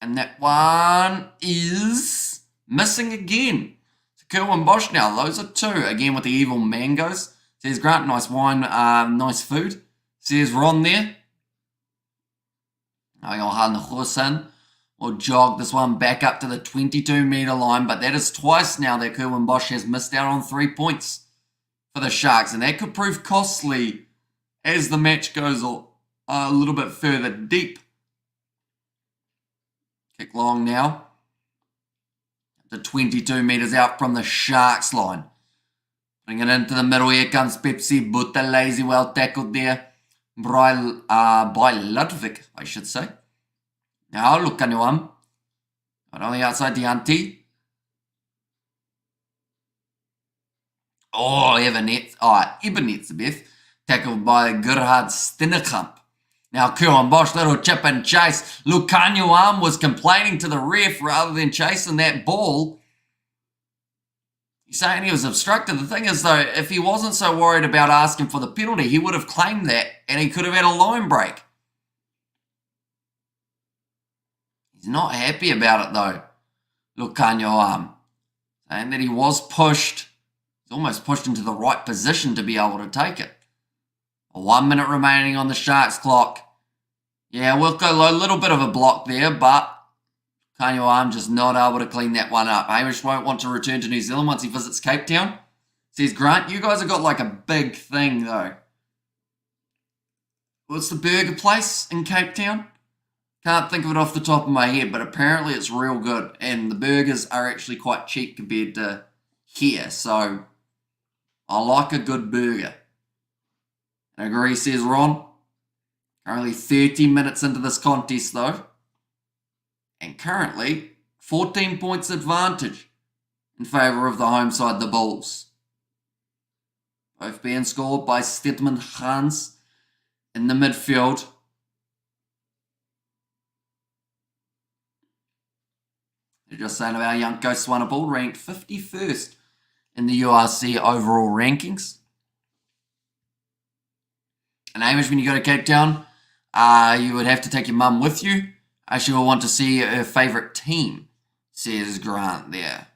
And that one is missing again. So Kerwin Bosch now. Those are two. Again with the evil mangoes. Says Grant, nice wine, nice food. Says Ron there. Johan Hussein will jog this one back up to the 22-metre line, but that is twice now that Kerwin Bosch has missed out on 3 points for the Sharks, and that could prove costly as the match goes a little bit further deep. Kick long now. To 22 metres out from the Sharks line. Bring it into the middle. Here comes Pepsi Buthelezi, well tackled there by Ludwig, I should say. Now look at one. Right on the outside, Dianti. Oh, Ebenetzebeth. Tackled by Gerhard Stinnekamp. Now Kerwin Bosch, little chip and chase. Lukanyuam was complaining to the ref rather than chasing that ball. He's saying he was obstructed. The thing is, though, if he wasn't so worried about asking for the penalty, he would have claimed that and he could have had a line break. He's not happy about it, though, Lukanyuam. Saying that he was pushed. He's almost pushed into the right position to be able to take it. 1 minute remaining on the Sharks clock. Yeah, we'll go a little bit of a block there, but Kanyuam just not able to clean that one up. Hamish won't want to return to New Zealand once he visits Cape Town. Says Grant, you guys have got like a big thing though. What's the burger place in Cape Town? Can't think of it off the top of my head, but apparently it's real good. And the burgers are actually quite cheap compared to here. So I like a good burger. I agree, says Ron. Currently 30 minutes into this contest, though. And currently 14 points advantage in favour of the home side, the Bulls. Both being scored by Stedman Hans in the midfield. They're just saying about Janko Swanepoel, ranked 51st in the URC overall rankings. And Hamish, when you go to Cape Town, you would have to take your mum with you. She will want to see her favourite team, says Grant there.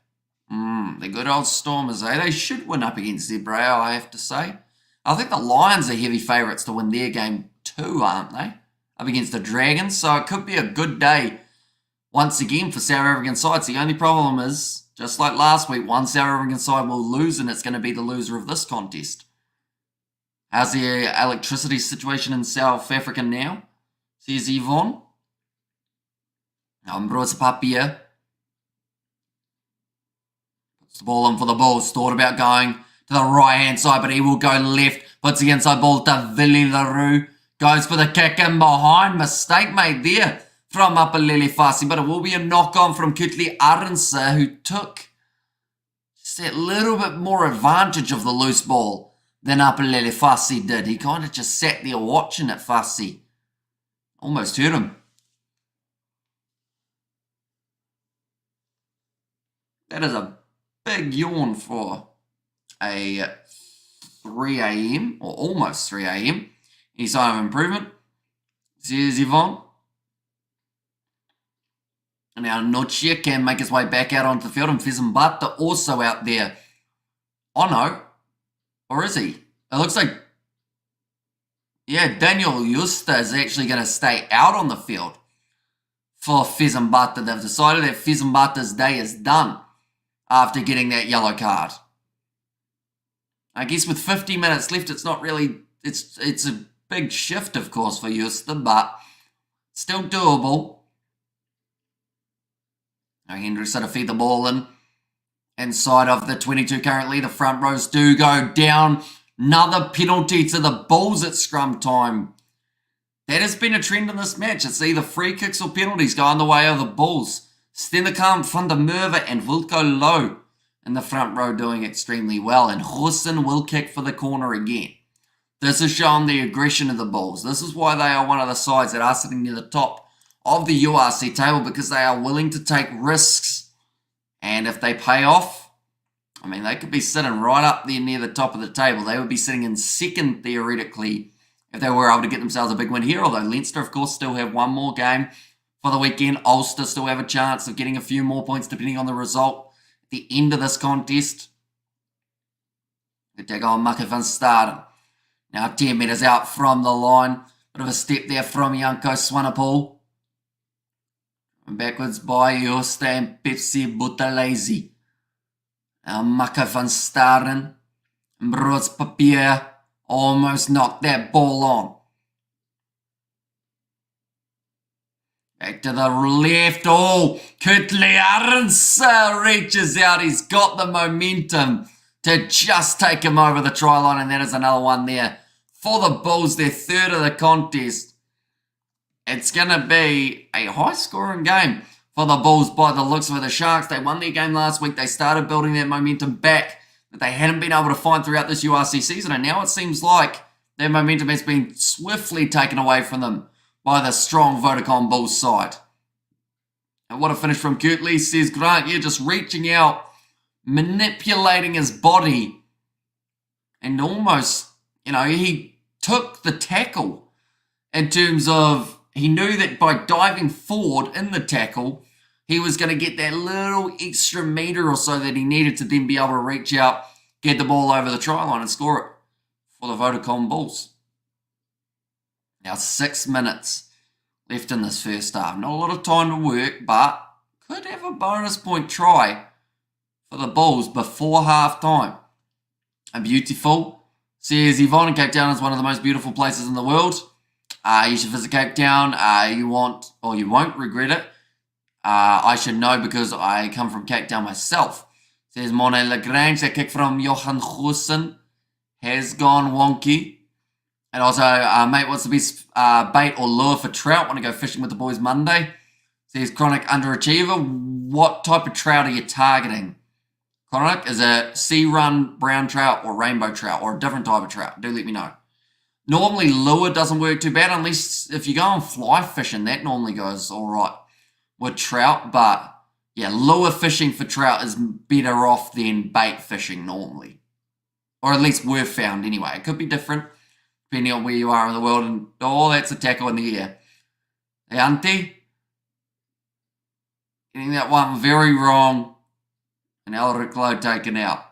The good old Stormers, eh? They should win up against Zebrail, I have to say. I think the Lions are heavy favourites to win their game too, aren't they? Up against the Dragons, so it could be a good day once again for South African sides. The only problem is, just like last week, one South African side will lose and it's going to be the loser of this contest. How's the electricity situation in South Africa now? Says Yvonne. Ambroise Papier. Puts the ball in for the Bulls. Thought about going to the right-hand side, but he will go left. Puts the inside ball to Willie Leroux. Goes for the kick in behind. Mistake made there from Apalele Fassi, but it will be a knock-on from Kutli Arnse, who took just that little bit more advantage of the loose ball than Apalele Fassi did. He kind of just sat there watching it, Fassi. Almost hurt him. That is a big yawn for a 3 a.m. or almost 3 a.m. Any sign of improvement? Says Yvonne. And now Nochia can make his way back out onto the field, and Fizimbata also out there. Oh no. Or is he? It looks like, yeah, Daniel Justa is actually going to stay out on the field for Fizimbata. They've decided that Fizimbata's day is done after getting that yellow card. I guess with 50 minutes left, it's not really, it's a big shift, of course, for Justa, but still doable. Now Hendricks to feed the ball in. Inside of the 22 currently, the front rows do go down. Another penalty to the Bulls at scrum time. That has been a trend in this match. It's either free kicks or penalties going the way of the Bulls. Stennekamp, Van der Merwe and Wilco Low in the front row doing extremely well. And Hussein will kick for the corner again. This is showing the aggression of the Bulls. This is why they are one of the sides that are sitting near the top of the URC table, because they are willing to take risks. And if they pay off, I mean, they could be sitting right up there near the top of the table. They would be sitting in second, theoretically, if they were able to get themselves a big win here. Although Leinster, of course, still have one more game for the weekend. Ulster still have a chance of getting a few more points, depending on the result at the end of this contest. They take on Maka van Staden. Now 10 metres out from the line. Bit of a step there from Janko Swanepoel. And backwards by Joost and Pepsi Buthelezi. Now Maka van Staden. Brood's Papier almost knocked that ball on. Back to the left. Oh, Kutli Arnse reaches out. He's got the momentum to just take him over the try line. And that is another one there for the Bulls. Their third of the contest. It's going to be a high-scoring game for the Bulls by the looks of it. The Sharks, they won their game last week. They started building that momentum back that they hadn't been able to find throughout this URC season. And now it seems like their momentum has been swiftly taken away from them by the strong VODACOM Bulls side. And what a finish from Kutli, says Grant. Yeah, just reaching out, manipulating his body. And almost, he took the tackle in terms of, he knew that by diving forward in the tackle, he was going to get that little extra metre or so that he needed to then be able to reach out, get the ball over the try line and score it for the VODACOM Bulls. Now 6 minutes left in this first half. Not a lot of time to work, but could have a bonus point try for the Bulls before half time. And beautiful. Says Yvonne, in Cape Town is one of the most beautiful places in the world. You should visit Cape Town. You won't regret it. I should know because I come from Cape Town myself. Says Monet Lagrange. That kick from Johan Goosen has gone wonky. And also, mate, what's the best bait or lure for trout? Want to go fishing with the boys Monday? Says Chronic Underachiever. What type of trout are you targeting? Chronic, is it sea run brown trout or rainbow trout or a different type of trout? Do let me know. Normally, lure doesn't work too bad unless if you go on fly fishing, that normally goes all right with trout. But yeah, lure fishing for trout is better off than bait fishing normally. Or at least we've found anyway. It could be different depending on where you are in the world. And that's a tackle in the air. Hey, Auntie. Getting that one very wrong. And Elric Lowe taken out.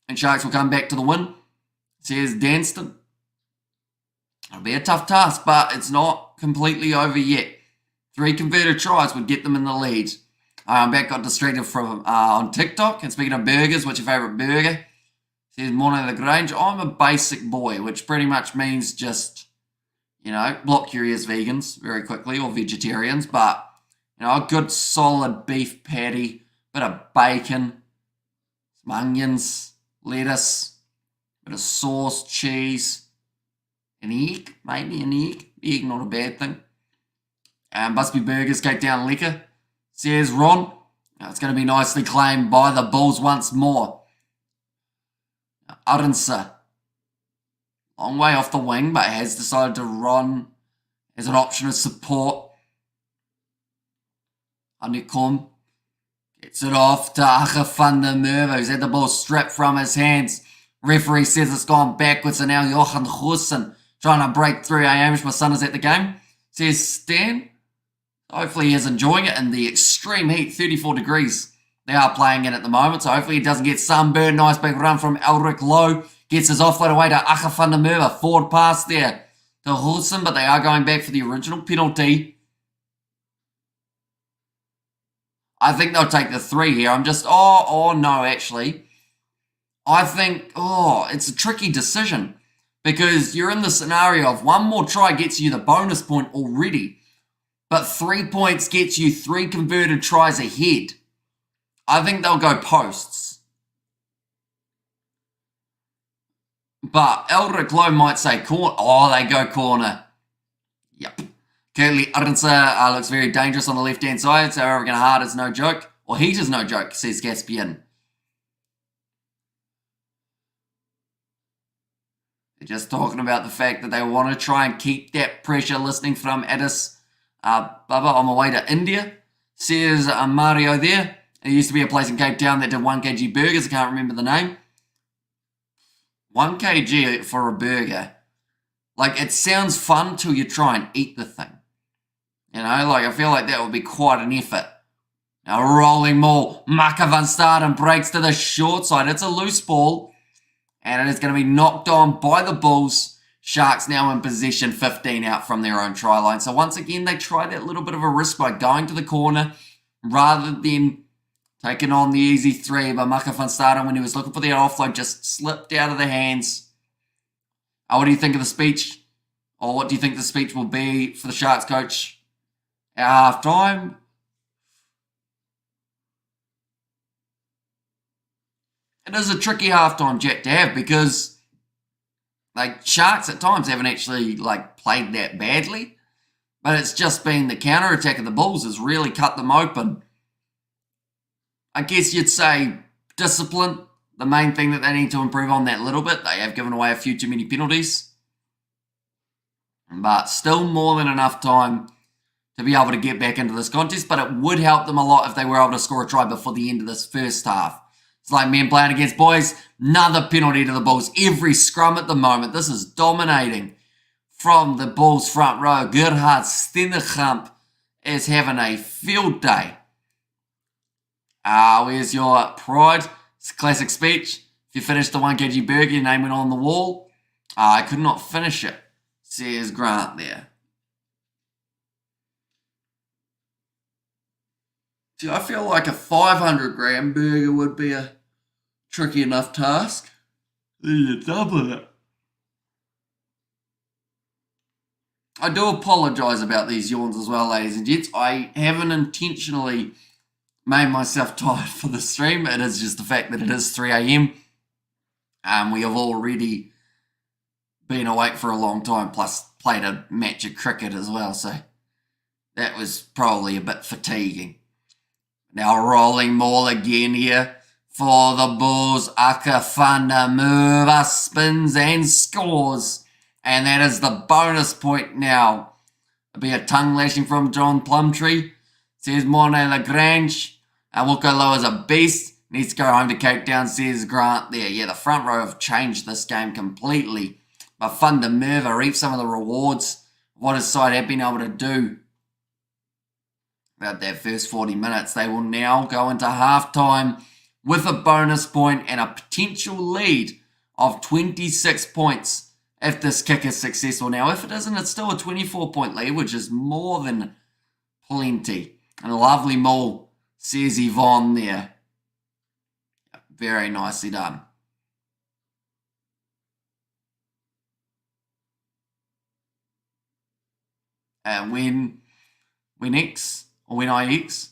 And Sharks will come back to the win. Says Danston. It'll be a tough task, but it's not completely over yet. 3 converted tries would get them in the lead. Back got distracted from on TikTok. And speaking of burgers, what's your favourite burger? Says Morning the Grange. I'm a basic boy, which pretty much means just, block your ears vegans very quickly or vegetarians. But, a good solid beef patty, bit of bacon, some onions, lettuce, bit of sauce, cheese, an egg, maybe an egg. Egg, not a bad thing. Busby Burgers, Cape Town Liquor. Says Ron. It's going to be nicely claimed by the Bulls once more. Arinsa. Long way off the wing, but has decided to run as an option of support. Anikom gets it off to Acha van der Merwe, who's had the ball stripped from his hands. Referee says it's gone backwards, and now Johan Goosen trying to break through. Amish, my son is at the game. Says Stan. Hopefully he is enjoying it in the extreme heat, 34 degrees. They are playing in at the moment, so hopefully he doesn't get sunburned. Nice big run from Elric Lowe. Gets his offload away to Acha van der Merwe. Forward pass there to Hulsen, but they are going back for the original penalty. I think they'll take the 3 here. I'm just, no, actually. I think, it's a tricky decision because you're in the scenario of 1 more try gets you the bonus point already. But 3 points gets you 3 converted tries ahead. I think they'll go posts. But Elric Lowe might say corner. They go corner. Yep. Currently, Arinsa looks very dangerous on the left-hand side, so Oregon Hart is no joke. Or heat is no joke, says Gaspian. They're just talking about the fact that they want to try and keep that pressure. Listening from Addis. Bubba, on my way to India, says Mario there. There used to be a place in Cape Town that did 1 kg burgers. I can't remember the name. 1 kg for a burger. Like, it sounds fun till you try and eat the thing. I feel like that would be quite an effort. Now, rolling maul. Maka van Staden breaks to the short side. It's a loose ball. And it is going to be knocked on by the Bulls. Sharks now in possession, 15 out from their own try line. So once again, they try that little bit of a risk by going to the corner rather than taking on the easy 3. But Maka van Staden, when he was looking for the offload, just slipped out of the hands. What do you think of the speech? Or what do you think the speech will be for the Sharks coach at half-time? It is a tricky half-time jet to have because Sharks at times haven't actually, played that badly. But it's just been the counter-attack of the Bulls has really cut them open. I guess you'd say discipline, the main thing that they need to improve on that little bit. They have given away a few too many penalties. But still more than enough time to be able to get back into this contest. But it would help them a lot if they were able to score a try before the end of this first half. It's like men playing against boys. Another penalty to the Bulls. Every scrum at the moment. This is dominating from the Bulls front row. Gerhard Stennekamp is having a field day. Where's your pride? It's a classic speech. If you finished the 1 kg burger, your name went on the wall. I could not finish it, says Grant there. See, I feel like a 500-gram burger would be a tricky enough task. Then you double it. I do apologise about these yawns as well, ladies and gents. I haven't intentionally made myself tired for the stream. It is just the fact that it is 3 a.m. We have already been awake for a long time, plus played a match of cricket as well, so that was probably a bit fatiguing. Now rolling maul again here for the Bulls. Acha van der Merwe spins and scores. And that is the bonus point now. It'll be a tongue lashing from John Plumtree. Says Morne Lagrange. Wilco Lowe is a beast. Needs to go home to Cape Town, says Grant there. Yeah, the front row have changed this game completely. But Van der Merwe reaped some of the rewards of what his side have been able to do. About that first 40 minutes, they will now go into halftime with a bonus point and a potential lead of 26 points if this kick is successful. Now, if it isn't, it's still a 24-point lead, which is more than plenty. And a lovely maul, says Yvonne there. Very nicely done. And when X, or when IX,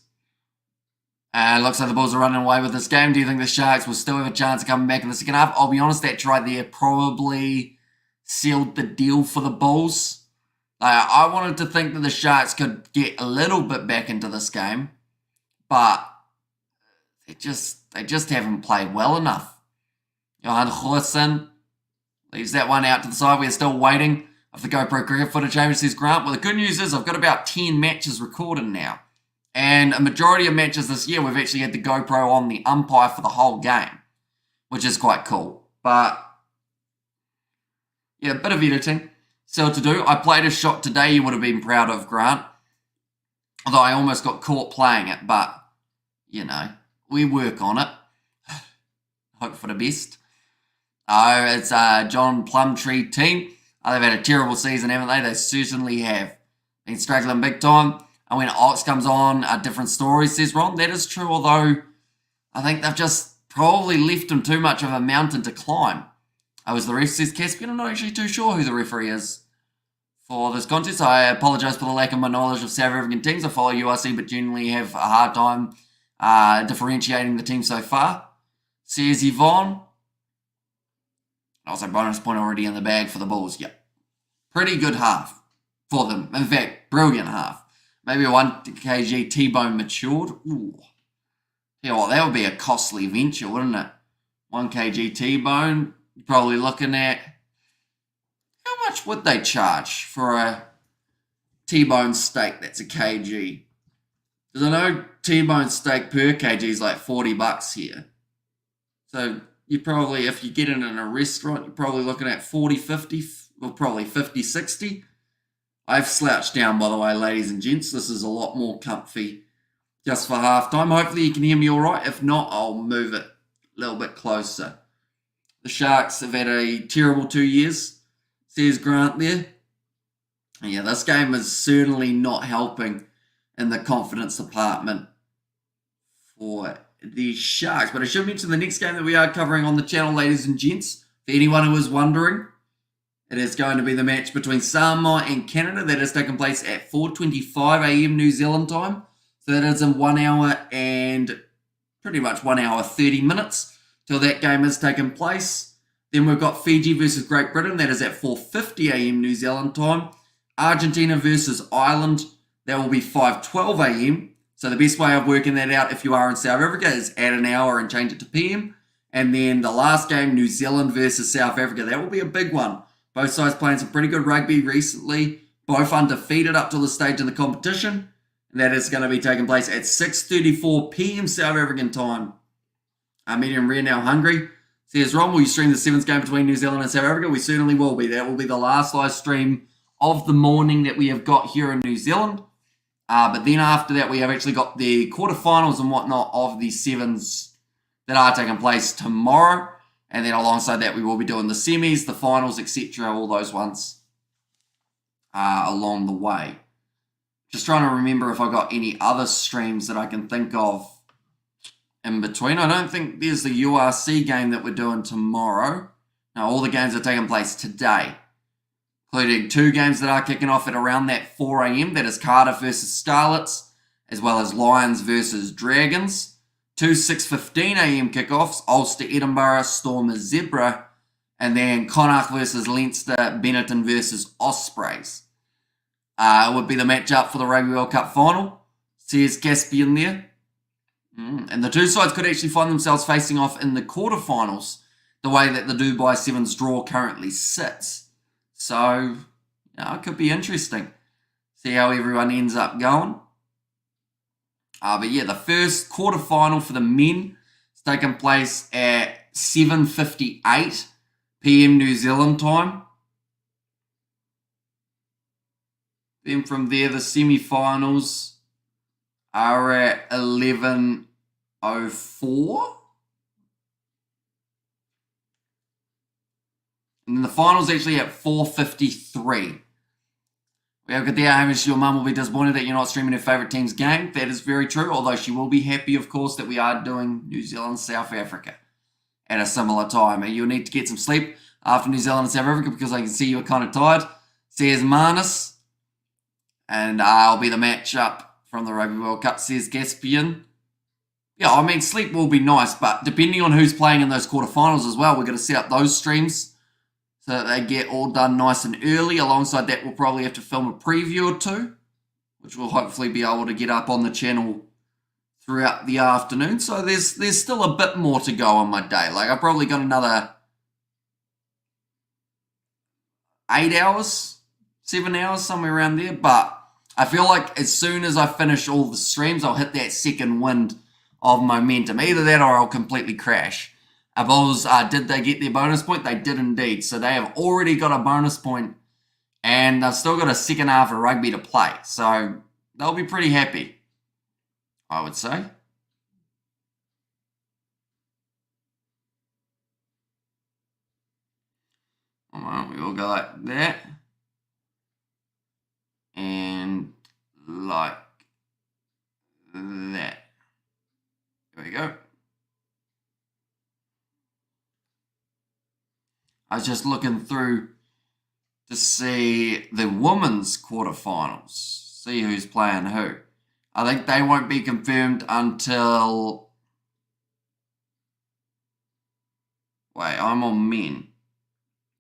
looks like the Bulls are running away with this game. Do you think the Sharks will still have a chance of coming back in the second half? I'll be honest, that try there probably sealed the deal for the Bulls. I wanted to think that the Sharks could get a little bit back into this game, but they just haven't played well enough. Johan Goosen leaves that one out to the side. We're still waiting of the GoPro cricket footage. James says, Grant, well, the good news is I've got about 10 matches recorded now. And a majority of matches this year, we've actually had the GoPro on the umpire for the whole game, which is quite cool. But, yeah, a bit of editing still to do. I played a shot today you would have been proud of, Grant. Although I almost got caught playing it, but, you know, we work on it. Hope for the best. Oh, it's John Plumtree team. They've had a terrible season, haven't they? They certainly have. Been struggling big time. And when Ox comes on, a different story, says Ron. That is true, although I think they've just probably left him too much of a mountain to climb. Was the ref, says Caspian. I'm not actually too sure who the referee is for this contest. I apologise for the lack of my knowledge of South African teams. I follow URC, but generally have a hard time differentiating the team so far. Says Yvonne. Also, bonus point already in the bag for the Bulls. Yep. Pretty good half for them. In fact, brilliant half. Maybe a 1 kg T-bone matured. Ooh. Yeah, well, that would be a costly venture, wouldn't it? 1 kg T-bone. You're probably looking at... How much would they charge for a T-bone steak that's a kg? Because I know T-bone steak per kg is like $40 here. So... you probably, if you get it in a restaurant, you're probably looking at 40, 50, or probably 50, 60. I've slouched down, by the way, ladies and gents. This is a lot more comfy just for halftime. Hopefully you can hear me all right. If not, I'll move it a little bit closer. The Sharks have had a terrible 2 years, says Grant there. And yeah, this game is certainly not helping in the confidence department for the Sharks. But I should mention the next game that we are covering on the channel, ladies and gents. For anyone who is wondering, it is going to be the match between Samoa and Canada. That has taken place at 4:25 a.m. New Zealand time. So that is in 1 hour and pretty much 1 hour 30 minutes till that game has taken place. Then we've got Fiji versus Great Britain. That is at 4:50 a.m. New Zealand time. Argentina versus Ireland. That will be 5:12 a.m. So the best way of working that out if you are in South Africa is add an hour and change it to PM. And then the last game, New Zealand versus South Africa. That will be a big one. Both sides playing some pretty good rugby recently. Both undefeated up to the stage in the competition. And that is going to be taking place at 6:34 PM South African time. Medium Rare now hungry. Says, Ron, will you stream the sevens game between New Zealand and South Africa? We certainly will be. That will be the last live stream of the morning that we have got here in New Zealand. But then after that, we have actually got the quarterfinals and whatnot of the sevens that are taking place tomorrow. And then alongside that, we will be doing the semis, the finals, etc., all those ones along the way. Just trying to remember if I got any other streams that I can think of in between. I don't think there's the URC game that we're doing tomorrow. No, all the games are taking place today, including 2 games that are kicking off at around that 4 a.m. That is Cardiff versus Scarlets, as well as Lions versus Dragons. 2 6:15 a.m. kickoffs, Ulster, Edinburgh, Stormers, Zebra, and then Connacht versus Leinster, Benetton versus Ospreys. It would be the matchup for the Rugby World Cup final, says Caspian there. And the two sides could actually find themselves facing off in the quarterfinals, the way that the Dubai Sevens draw currently sits. So, it could be interesting. See how everyone ends up going. But yeah, the first quarterfinal for the men is taking place at 7:58 PM New Zealand time. Then from there, the semi-finals are at 11:04. And then the final's actually at 4:53. We have got there, Hamish, your mum will be disappointed that you're not streaming her favourite team's game. That is very true, although she will be happy, of course, that we are doing New Zealand, South Africa at a similar time. You'll need to get some sleep after New Zealand and South Africa because I can see you're kind of tired. Says Manus. And I'll be the matchup from the Rugby World Cup, says Gaspian. Yeah, I mean, sleep will be nice, but depending on who's playing in those quarterfinals as well, we're going to set up those streams so that they get all done nice and early. Alongside that, we'll probably have to film a preview or two, which we'll hopefully be able to get up on the channel throughout the afternoon. So there's still a bit more to go on my day. Like, I've probably got another 8 hours, 7 hours, somewhere around there. But I feel like as soon as I finish all the streams, I'll hit that second wind of momentum. Either that or I'll completely crash. Our Bulls, did they get their bonus point? They did indeed. So they have already got a bonus point and they've still got a second half of rugby to play. So they'll be pretty happy, I would say. Alright, we all go like that. And like that. There we go. I was just looking through to see the women's quarterfinals, see who's playing who. I think they won't be confirmed until... Wait, I'm on men.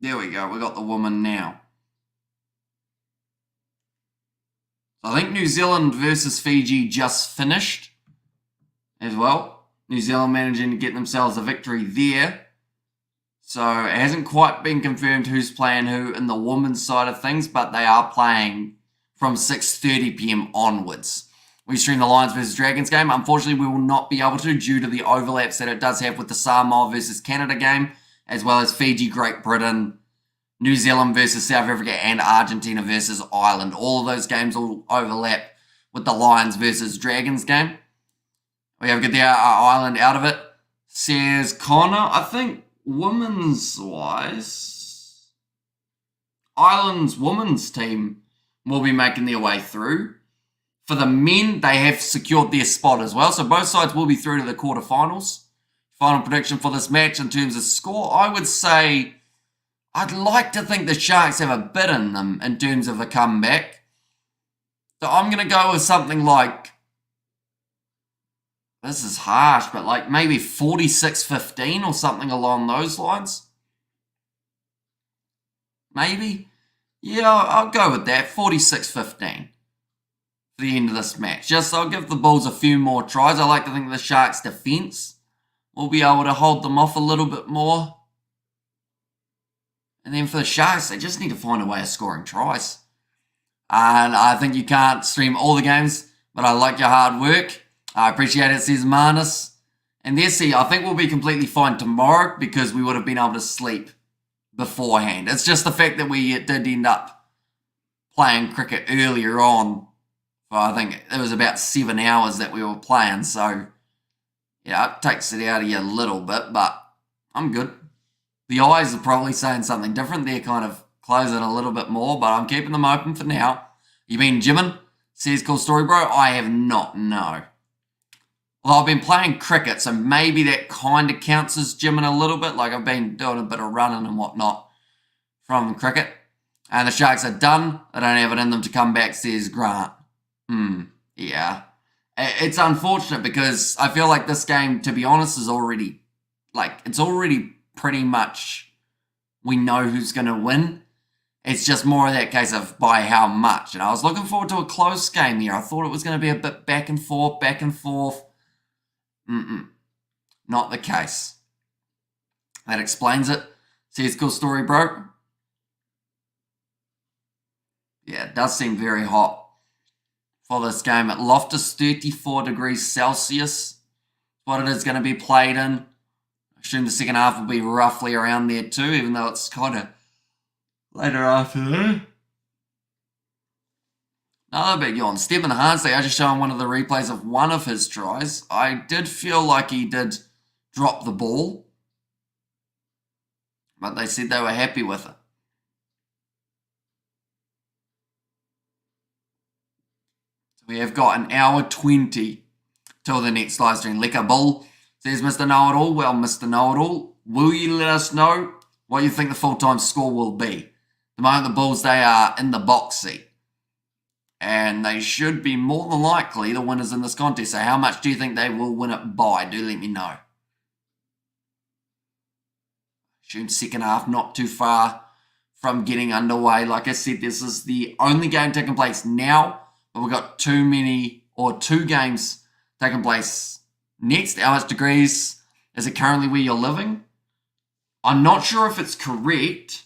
There we go, we got the women now. So I think New Zealand versus Fiji just finished as well. New Zealand managing to get themselves a victory there. So it hasn't quite been confirmed who's playing who in the women's side of things, but they are playing from 6:30 p.m. onwards. We stream the Lions versus Dragons game. Unfortunately, we will not be able to due to the overlaps that it does have with the Samoa versus Canada game, as well as Fiji, Great Britain, New Zealand versus South Africa, and Argentina versus Ireland. All of those games will overlap with the Lions versus Dragons game. We have to get the Ireland out of it. Says Connor, I think women's wise, Ireland's women's team will be making their way through. For the men, they have secured their spot as well. So both sides will be through to the quarterfinals. Final prediction for this match in terms of score, I would say I'd like to think the Sharks have a bit in them in terms of a comeback. So I'm going to go with something like, this is harsh, but like maybe 46-15 or something along those lines. Maybe. Yeah, I'll go with that. 46-15 for the end of this match. Just I'll give the Bulls a few more tries. I like to think the Sharks' defense will be able to hold them off a little bit more. And then for the Sharks, they just need to find a way of scoring tries. And I think you can't stream all the games, but I like your hard work. I appreciate it, says Manus. And there, see, I think we'll be completely fine tomorrow because we would have been able to sleep beforehand. It's just the fact that we did end up playing cricket earlier on. For I think it was about 7 hours that we were playing. So, yeah, it takes it out of you a little bit, but I'm good. The eyes are probably saying something different. They're kind of closing a little bit more, but I'm keeping them open for now. You been gymming? Says Cool Story Bro. I have not, no. Well, I've been playing cricket, so maybe that kind of counts as gymming a little bit. Like I've been doing a bit of running and whatnot from cricket. And the Sharks are done. They don't have it in them to come back, says Grant. Yeah. It's unfortunate because I feel like this game, to be honest, is already, it's already pretty much we know who's going to win. It's just more of that case of by how much. And I was looking forward to a close game here. I thought it was going to be a bit back and forth, back and forth. Not the case. That explains it. Says Cool Story Bro. Yeah, it does seem very hot for this game. At Loftus, 34 degrees Celsius. What it is going to be played in. I assume the second half will be roughly around there too, even though it's kind of later afternoon. Another big yawn. Stephen Harnsley, I just showing one of the replays of one of his tries. I did feel like he did drop the ball. but they said they were happy with it. So we have got an hour 20 till the next live stream. Lekker Bull, says Mr. Know-It-All. Well, Mr. Know-It-All, will you let us know what you think the full-time score will be? The moment the Bulls, they are in the box seat. And they should be more than likely the winners in this contest. So how much do you think they will win it by? Do let me know. Assume second half not too far from getting underway. Like I said, this is the only game taking place now. But we've got two games taking place next. How much degrees is it currently where you're living? I'm not sure if it's correct,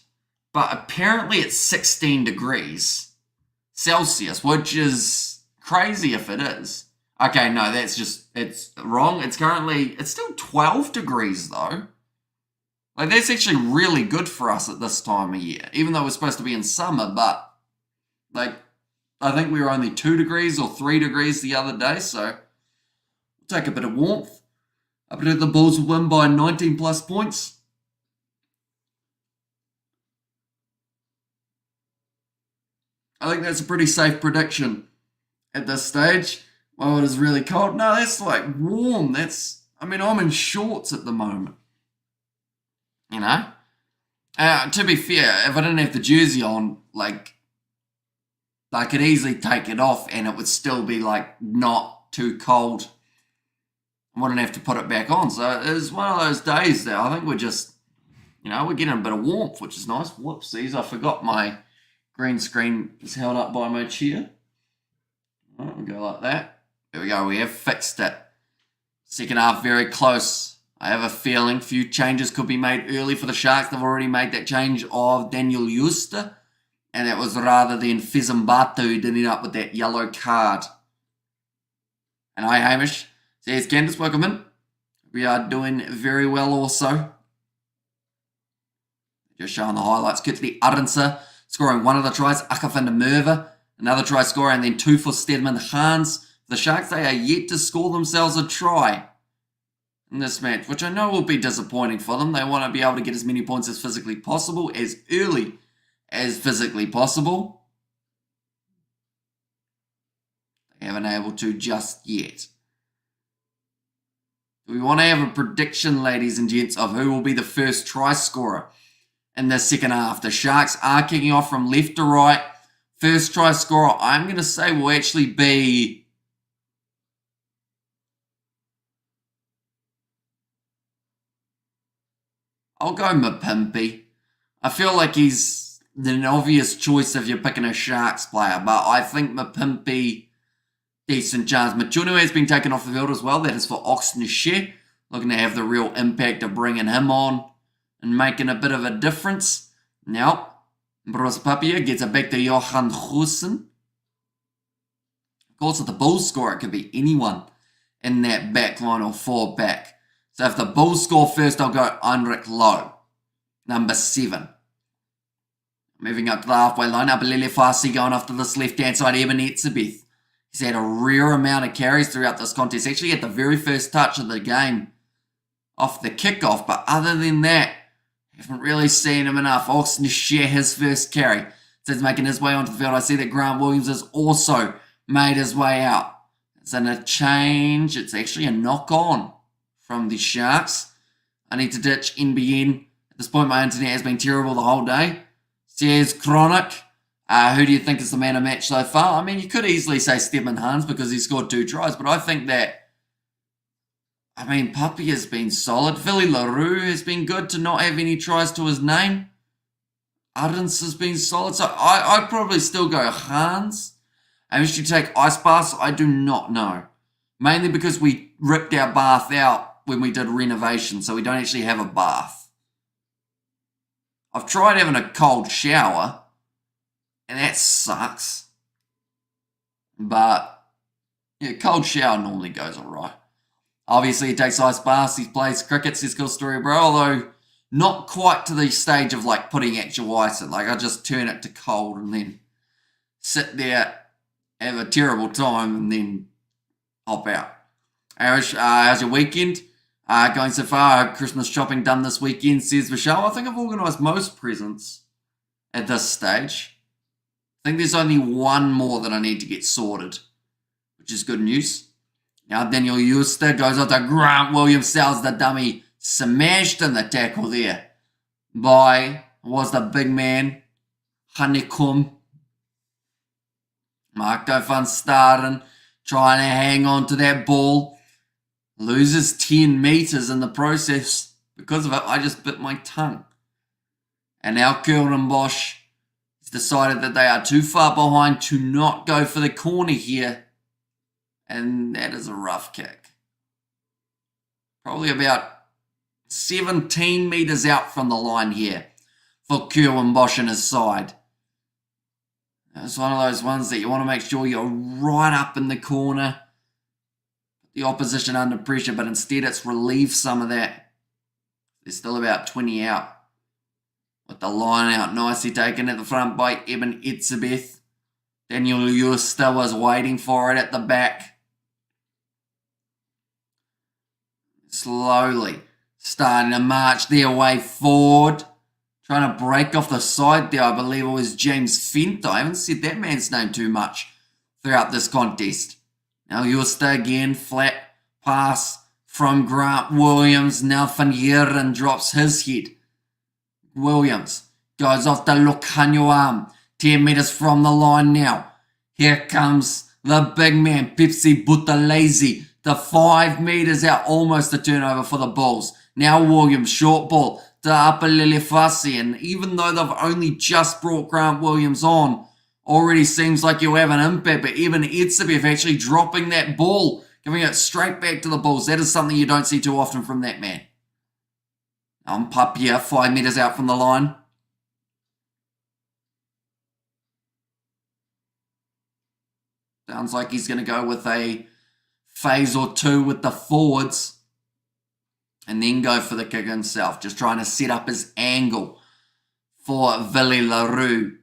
but apparently it's 16 degrees Celsius, which is crazy if it is. Okay, no, it's wrong. It's still 12 degrees though. Like, that's actually really good for us at this time of year, even though we're supposed to be in summer, but like, I think we were only 2 degrees or 3 degrees the other day, so we'll take a bit of warmth. I believe the Bulls will win by 19 plus points. I think that's a pretty safe prediction at this stage. Well, it is really cold. No, that's like warm. I'm in shorts at the moment. You know? To be fair, if I didn't have the jersey on, like, I could easily take it off and it would still be, like, not too cold. I wouldn't have to put it back on. So it's one of those days that I think we're just, we're getting a bit of warmth, which is nice. Whoopsies, I forgot my green screen is held up by my chair. All right, we'll go like that. There we go, we have fixed it. Second half very close. I have a feeling a few changes could be made early for the Sharks. They've already made that change of Daniel Juster, and that was rather than Fizambatu who did it up with that yellow card. And hi Hamish, says Candice, welcome in. We are doing very well also. Just showing the highlights quickly. Arendse scoring one of the tries, Aka van der Merwe, another try scorer, and then 2 for Stedman Hans. The Sharks, they are yet to score themselves a try in this match, which I know will be disappointing for them. They want to be able to get as many points as physically possible, as early as physically possible. They haven't able to just yet. Do we want to have a prediction, ladies and gents, of who will be the first try scorer in the second half? The Sharks are kicking off from left to right. First try scorer, I'm going to say, will actually be I'll go Mapimpi. I feel like he's an obvious choice if you're picking a Sharks player, but I think Mapimpi, decent chance. Machunu has been taken off the field as well. That is for Oxnashe. Looking to have the real impact of bringing him on and making a bit of a difference. Now, Bruce Papia gets it back to Johan Goosen. Of course, if the Bulls score, it could be anyone in that back line or 4 back. So if the Bulls score first, I'll go Heinrich Lowe, number 7. Moving up to the halfway line, Abelele Farsi going off to this left-hand side, Eben Etzebeth. He's had a rare amount of carries throughout this contest. Actually at the very first touch of the game off the kickoff, but other than that, haven't really seen him enough. Oxnashe, his first carry. So he's making his way onto the field. I see that Grant Williams has also made his way out. It's in a change. It's actually a knock-on from the Sharks. I need to ditch NBN. At this point, my internet has been terrible the whole day. Says Chronic. Who do you think is the man of match so far? I mean, you could easily say Stedman Hans because he scored 2 tries, but I think that, Puppy has been solid. Philly LaRue has been good to not have any tries to his name. Arendse has been solid. So I'd probably still go Hans. And should you take Ice Baths? I do not know. Mainly because we ripped our bath out when we did renovation, so we don't actually have a bath. I've tried having a cold shower, and that sucks. But, yeah, cold shower normally goes alright. Obviously, he takes ice baths, he plays cricket, says cool story, bro, although not quite to the stage of, putting actual ice in. I just turn it to cold and then sit there, have a terrible time, and then hop out. How's your weekend? Going so far, I hope Christmas shopping done this weekend, says Michelle. I think I've organised most presents at this stage. I think there's only one more that I need to get sorted, which is good news. Now Daniel Euster goes on to Grant Williams, sells the dummy, smashed in the tackle there by, was the big man, Honeycomb. Marco van Staden trying to hang on to that ball. Loses 10 metres in the process. Because of it, I just bit my tongue. And now Kurdenbosch has decided that they are too far behind to not go for the corner here. And that is a rough kick. Probably about 17 metres out from the line here for Kurdenbosch and his side. It's one of those ones that you want to make sure you're right up in the corner. The opposition under pressure, but instead it's relieved some of that. There's still about 20 out. With the line out nicely taken at the front by Eben Etzebeth. Daniel Juster was waiting for it at the back. Slowly starting to march their way forward. Trying to break off the side there, I believe it was James Fent. I haven't said that man's name too much throughout this contest. Now Juster again, flat pass from Grant Williams. Now Van Heeren drops his head. Williams goes off the Lucanio arm. 10 metres from the line now. Here comes the big man, Pepsi Buthelezi. The 5 metres out, almost a turnover for the Bulls. Now Williams, short ball to Apalele Fassi. And even though they've only just brought Grant Williams on, already seems like you'll have an impact. But even Etzebeth actually dropping that ball, giving it straight back to the Bulls. That is something you don't see too often from that man. Papia, 5 metres out from the line. Sounds like he's going to go with a phase or two with the forwards. And then go for the kick himself. Just trying to set up his angle for Villy LaRue.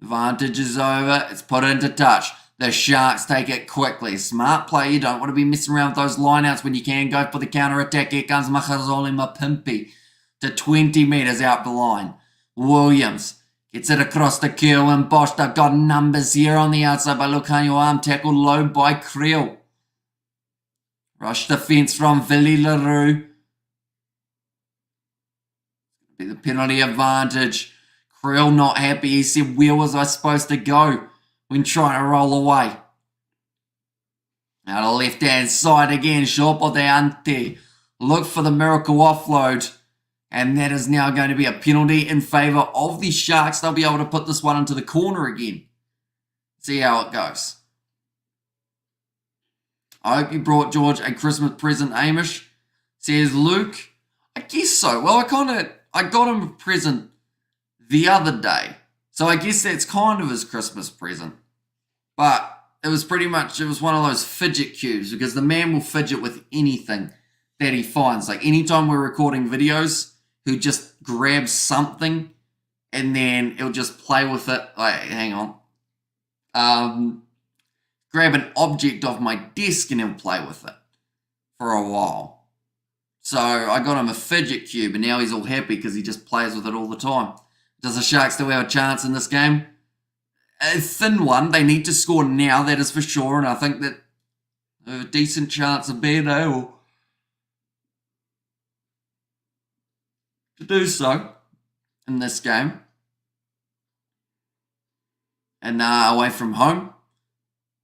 Advantage is over. It's put into touch. The Sharks take it quickly. Smart play. You don't want to be messing around with those lineouts when you can go for the counter-attack. Here comes Mahazoli Mapimpi to 20 metres out the line. Williams gets it across to Kurdenbosch. They've got numbers here on the outside by Lucanio arm. Tackled low by Creel. Rush defence from Villy LaRue. Be the penalty advantage. Creel not happy. He said, where was I supposed to go when trying to roll away? Now the left-hand side again. Short ball de Ante. Look for the miracle offload. And that is now going to be a penalty in favour of the Sharks. They'll be able to put this one into the corner again. See how it goes. I hope you brought George a Christmas present, Amish. Says Luke. I guess so. Well, I got him a present the other day. So I guess that's kind of his Christmas present. But it was one of those fidget cubes because the man will fidget with anything that he finds. Like anytime we're recording videos, he'll just grab something and then he'll just play with it. Like, hang on. Grab an object off my desk and he'll play with it for a while. So I got him a fidget cube and now he's all happy because he just plays with it all the time. Does the Sharks still have a chance in this game? A thin one. They need to score now, that is for sure. And I think that a decent chance of being able to do so in this game. And away from home.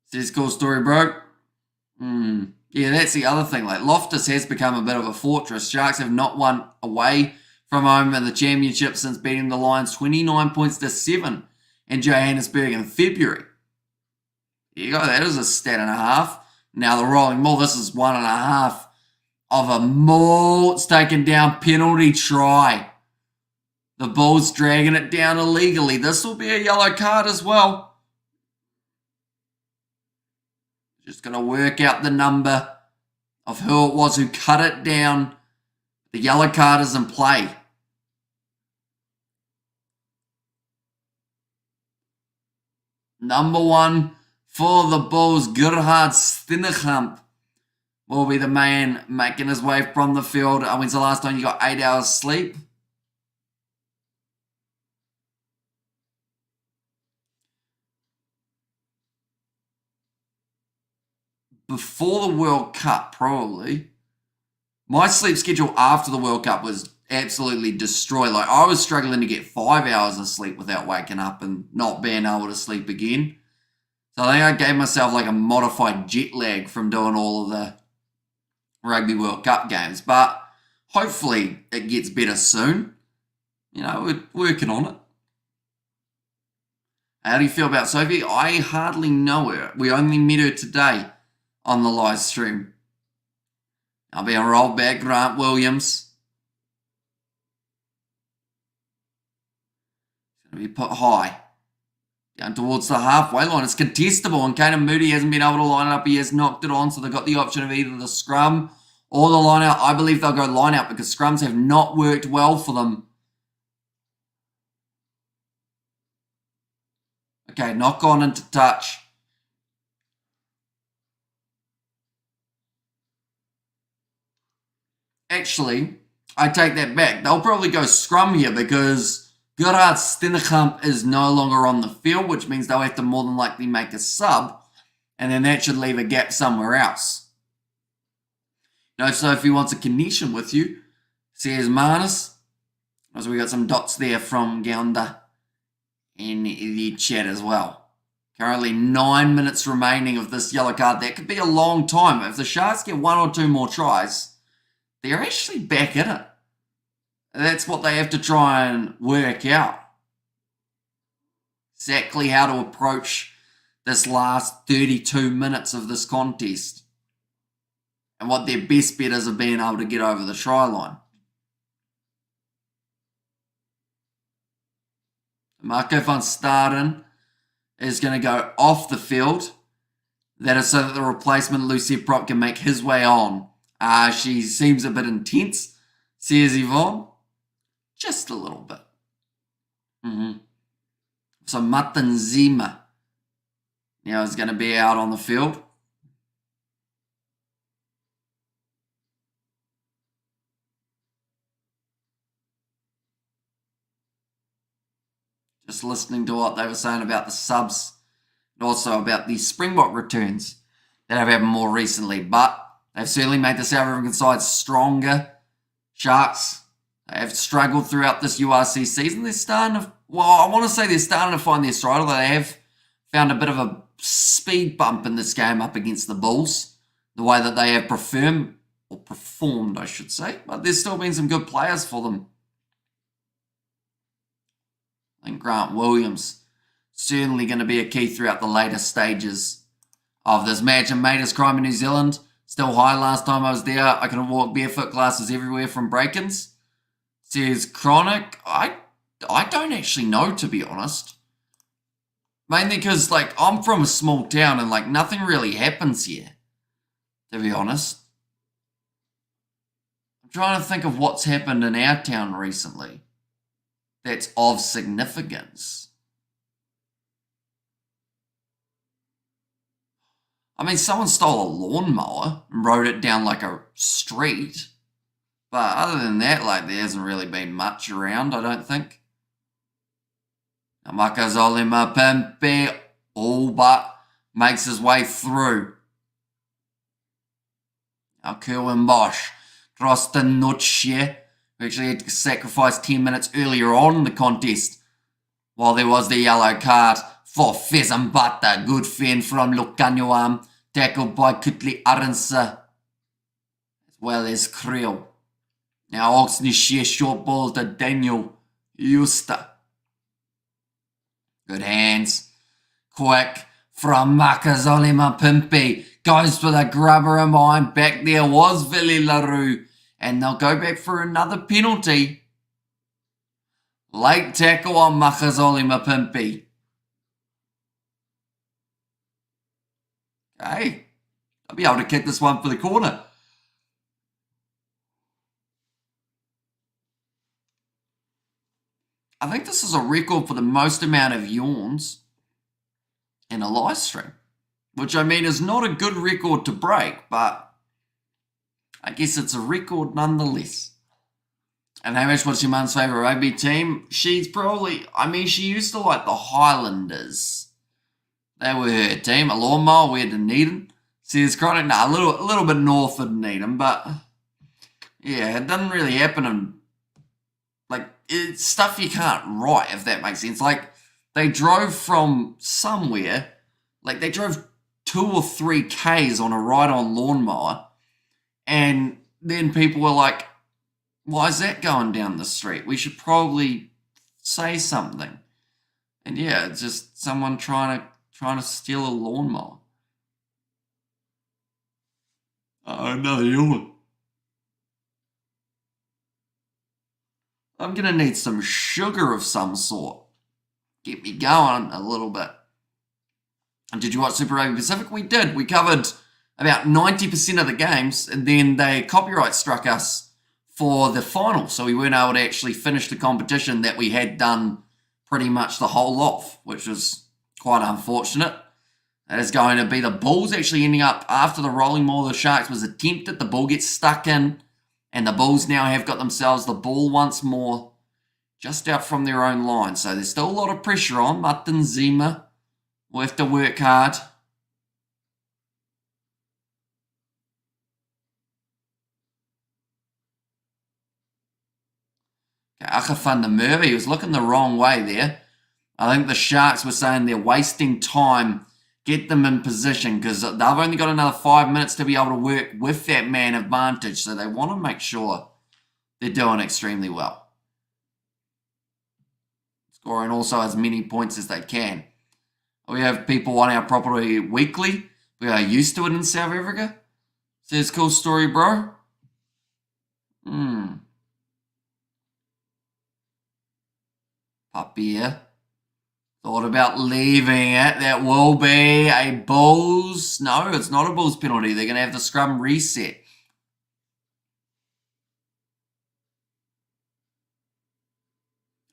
Says cool story, bro. Yeah, that's the other thing. Like Loftus has become a bit of a fortress. Sharks have not won away from home in the championship since beating the Lions 29 points to 7 in Johannesburg in February. There you go. That is a stat and a half. Now the rolling ball. This is 1.5 of a Maltz taken down penalty try. The Bulls dragging it down illegally. This will be a yellow card as well. Just going to work out the number of who it was who cut it down. The yellow card is in play. Number 1 for the Bulls, Gerhard Stinnechamp. will be the man making his way from the field. When's the last time you got 8 hours sleep? Before the World Cup, probably. My sleep schedule after the World Cup was absolutely destroyed. Like, I was struggling to get 5 hours of sleep without waking up and not being able to sleep again. So I think I gave myself like a modified jet lag from doing all of the Rugby World Cup games. But hopefully it gets better soon. You know, we're working on it. How do you feel about Sophie? I hardly know her. We only met her today on the live stream. I'll be on roll back, Grant Williams. It's going to be put high. Down towards the halfway line. It's contestable, and Caden Moody hasn't been able to line it up. He has knocked it on, so they've got the option of either the scrum or the line out. I believe they'll go line out because scrums have not worked well for them. Okay, knock on into touch. Actually, I take that back. They'll probably go scrum here because Gerard Stennekamp is no longer on the field, which means they'll have to more than likely make a sub, and then that should leave a gap somewhere else. No, so if he wants a connection with you, says Marnus. So we got some dots there from Gaunda in the chat as well. Currently 9 minutes remaining of this yellow card. That could be a long time. If the Sharks get 1 or 2 more tries, they're actually back in it. That's what they have to try and work out. Exactly how to approach this last 32 minutes of this contest. And what their best bet is of being able to get over the try line. Marco van Staden is going to go off the field. That is so that the replacement Lucy Prop can make his way on. She seems a bit intense, says Yvonne. Just a little bit. So Martin Zima now is going to be out on the field. Just listening to what they were saying about the subs and also about the Springbok returns that have happened more recently. But they've certainly made the South African side stronger. Sharks have struggled throughout this URC season. They're starting to, I want to say they're starting to find their stride, although they have found a bit of a speed bump in this game up against the Bulls. The way that they have performed, I should say. But there's still been some good players for them. I think Grant Williams certainly going to be a key throughout the later stages of this match. And made his crime in New Zealand still high last time I was there. I could have walked barefoot glasses everywhere from break-ins. Says Chronic. I don't actually know, to be honest. Mainly because, like, I'm from a small town and, like, nothing really happens here, to be honest. I'm trying to think of what's happened in our town recently that's of significance. I mean, someone stole a lawnmower and rode it down like a street. But other than that, like, there hasn't really been much around, I don't think. Makazole Mapempe all but makes his way through. Now Kerwin Bosch, Drosten Nutschje, who actually had to sacrifice 10 minutes earlier on in the contest, while there was the yellow card for Fezambata, good fin from Lukanyuam, tackled by Kutli Arensa, as well as Creel. Now Oxnishie short ball to Daniel Justa. Good hands. Quick from Makazole Mapimpi. Goes for the grubber of mine. Back there was Vili LaRue. And they'll go back for another penalty. Late tackle on Makazole Mapimpi. Okay. I'll be able to kick this one for the corner. I think this is a record for the most amount of yawns in a live stream, which I mean is not a good record to break, but I guess it's a record nonetheless. And Hamish, what's your mum's favourite rugby team? She's probably, she used to like the Highlanders. They were her team. A lawnmower, we're Dunedin. See, it's kind of, a little bit north of Dunedin, but yeah, it doesn't really happen in, like, it's stuff you can't write, if that makes sense. Like, they drove from somewhere, like, they drove 2 or 3 Ks on a ride-on lawnmower, and then people were like, why is that going down the street? We should probably say something. And yeah, it's just someone trying to steal a lawnmower. Another yawn. I'm going to need some sugar of some sort. Get me going a little bit. And did you watch Super Rugby Pacific? We did. We covered about 90% of the games, and then they copyright struck us for the final. So we weren't able to actually finish the competition that we had done pretty much the whole of, which was quite unfortunate. That is going to be the Bulls actually ending up after the rolling maul of the Sharks was attempted. The ball gets stuck in, and the Bulls now have got themselves the ball once more just out from their own line. So there's still a lot of pressure on. Martin Zima will have to work hard. Okay, Acha van der Merwe, he was looking the wrong way there. I think the Sharks were saying they're wasting time. Get them in position because they've only got another 5 minutes to be able to work with that man advantage. So they want to make sure they're doing extremely well. Scoring also as many points as they can. We have people on our property weekly. We are used to it in South Africa. Says, cool story, bro. Puppy here. Thought about leaving it. That will be a Bulls. No, it's not a Bulls penalty. They're going to have the scrum reset.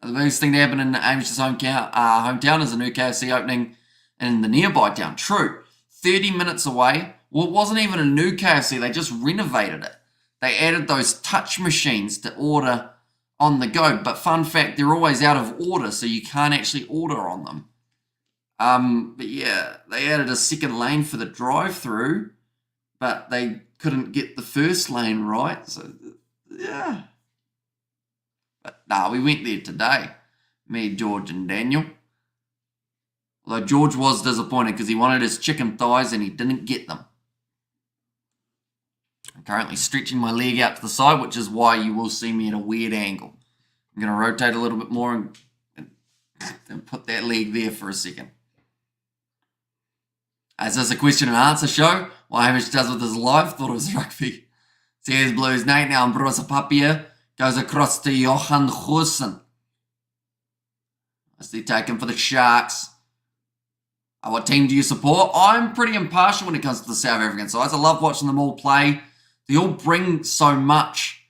The biggest thing to happen in Amish's hometown is a new KFC opening in the nearby town. True. 30 minutes away. Well, it wasn't even a new KFC. They just renovated it. They added those touch machines to order on the go. But fun fact, they're always out of order, so you can't actually order on them. But yeah, they added a second lane for the drive-through, but they couldn't get the first lane right. So, yeah. But nah, we went there today. Me, George, and Daniel. Although George was disappointed because he wanted his chicken thighs and he didn't get them. I'm currently stretching my leg out to the side, which is why you will see me at a weird angle. I'm going to rotate a little bit more and put that leg there for a second. Is this a question and answer show? What Hamish does with his life? Thought it was rugby. Says Blues Nate now, and Brosa Papia goes across to Johan Goosen. As they're taken for the Sharks. What team do you support? I'm pretty impartial when it comes to the South African sides. I love watching them all play. They all bring so much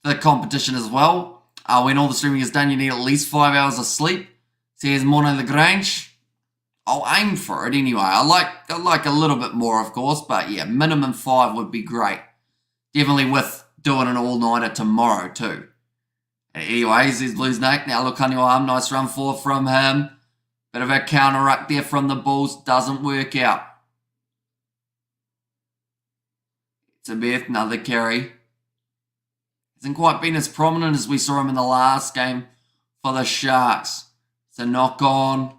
to the competition as well. When all the streaming is done, you need at least 5 hours of sleep. Says Mono the Grange. I'll aim for it anyway. I like a little bit more, of course, but yeah, minimum 5 would be great. Definitely with doing an all-nighter tomorrow too. Anyways, there's Blues Nate. Now look on your arm. Nice run forward from him. Bit of a counter-ruck there from the Bulls. Doesn't work out. It's a bit another carry. Hasn't quite been as prominent as we saw him in the last game for the Sharks. It's a knock-on.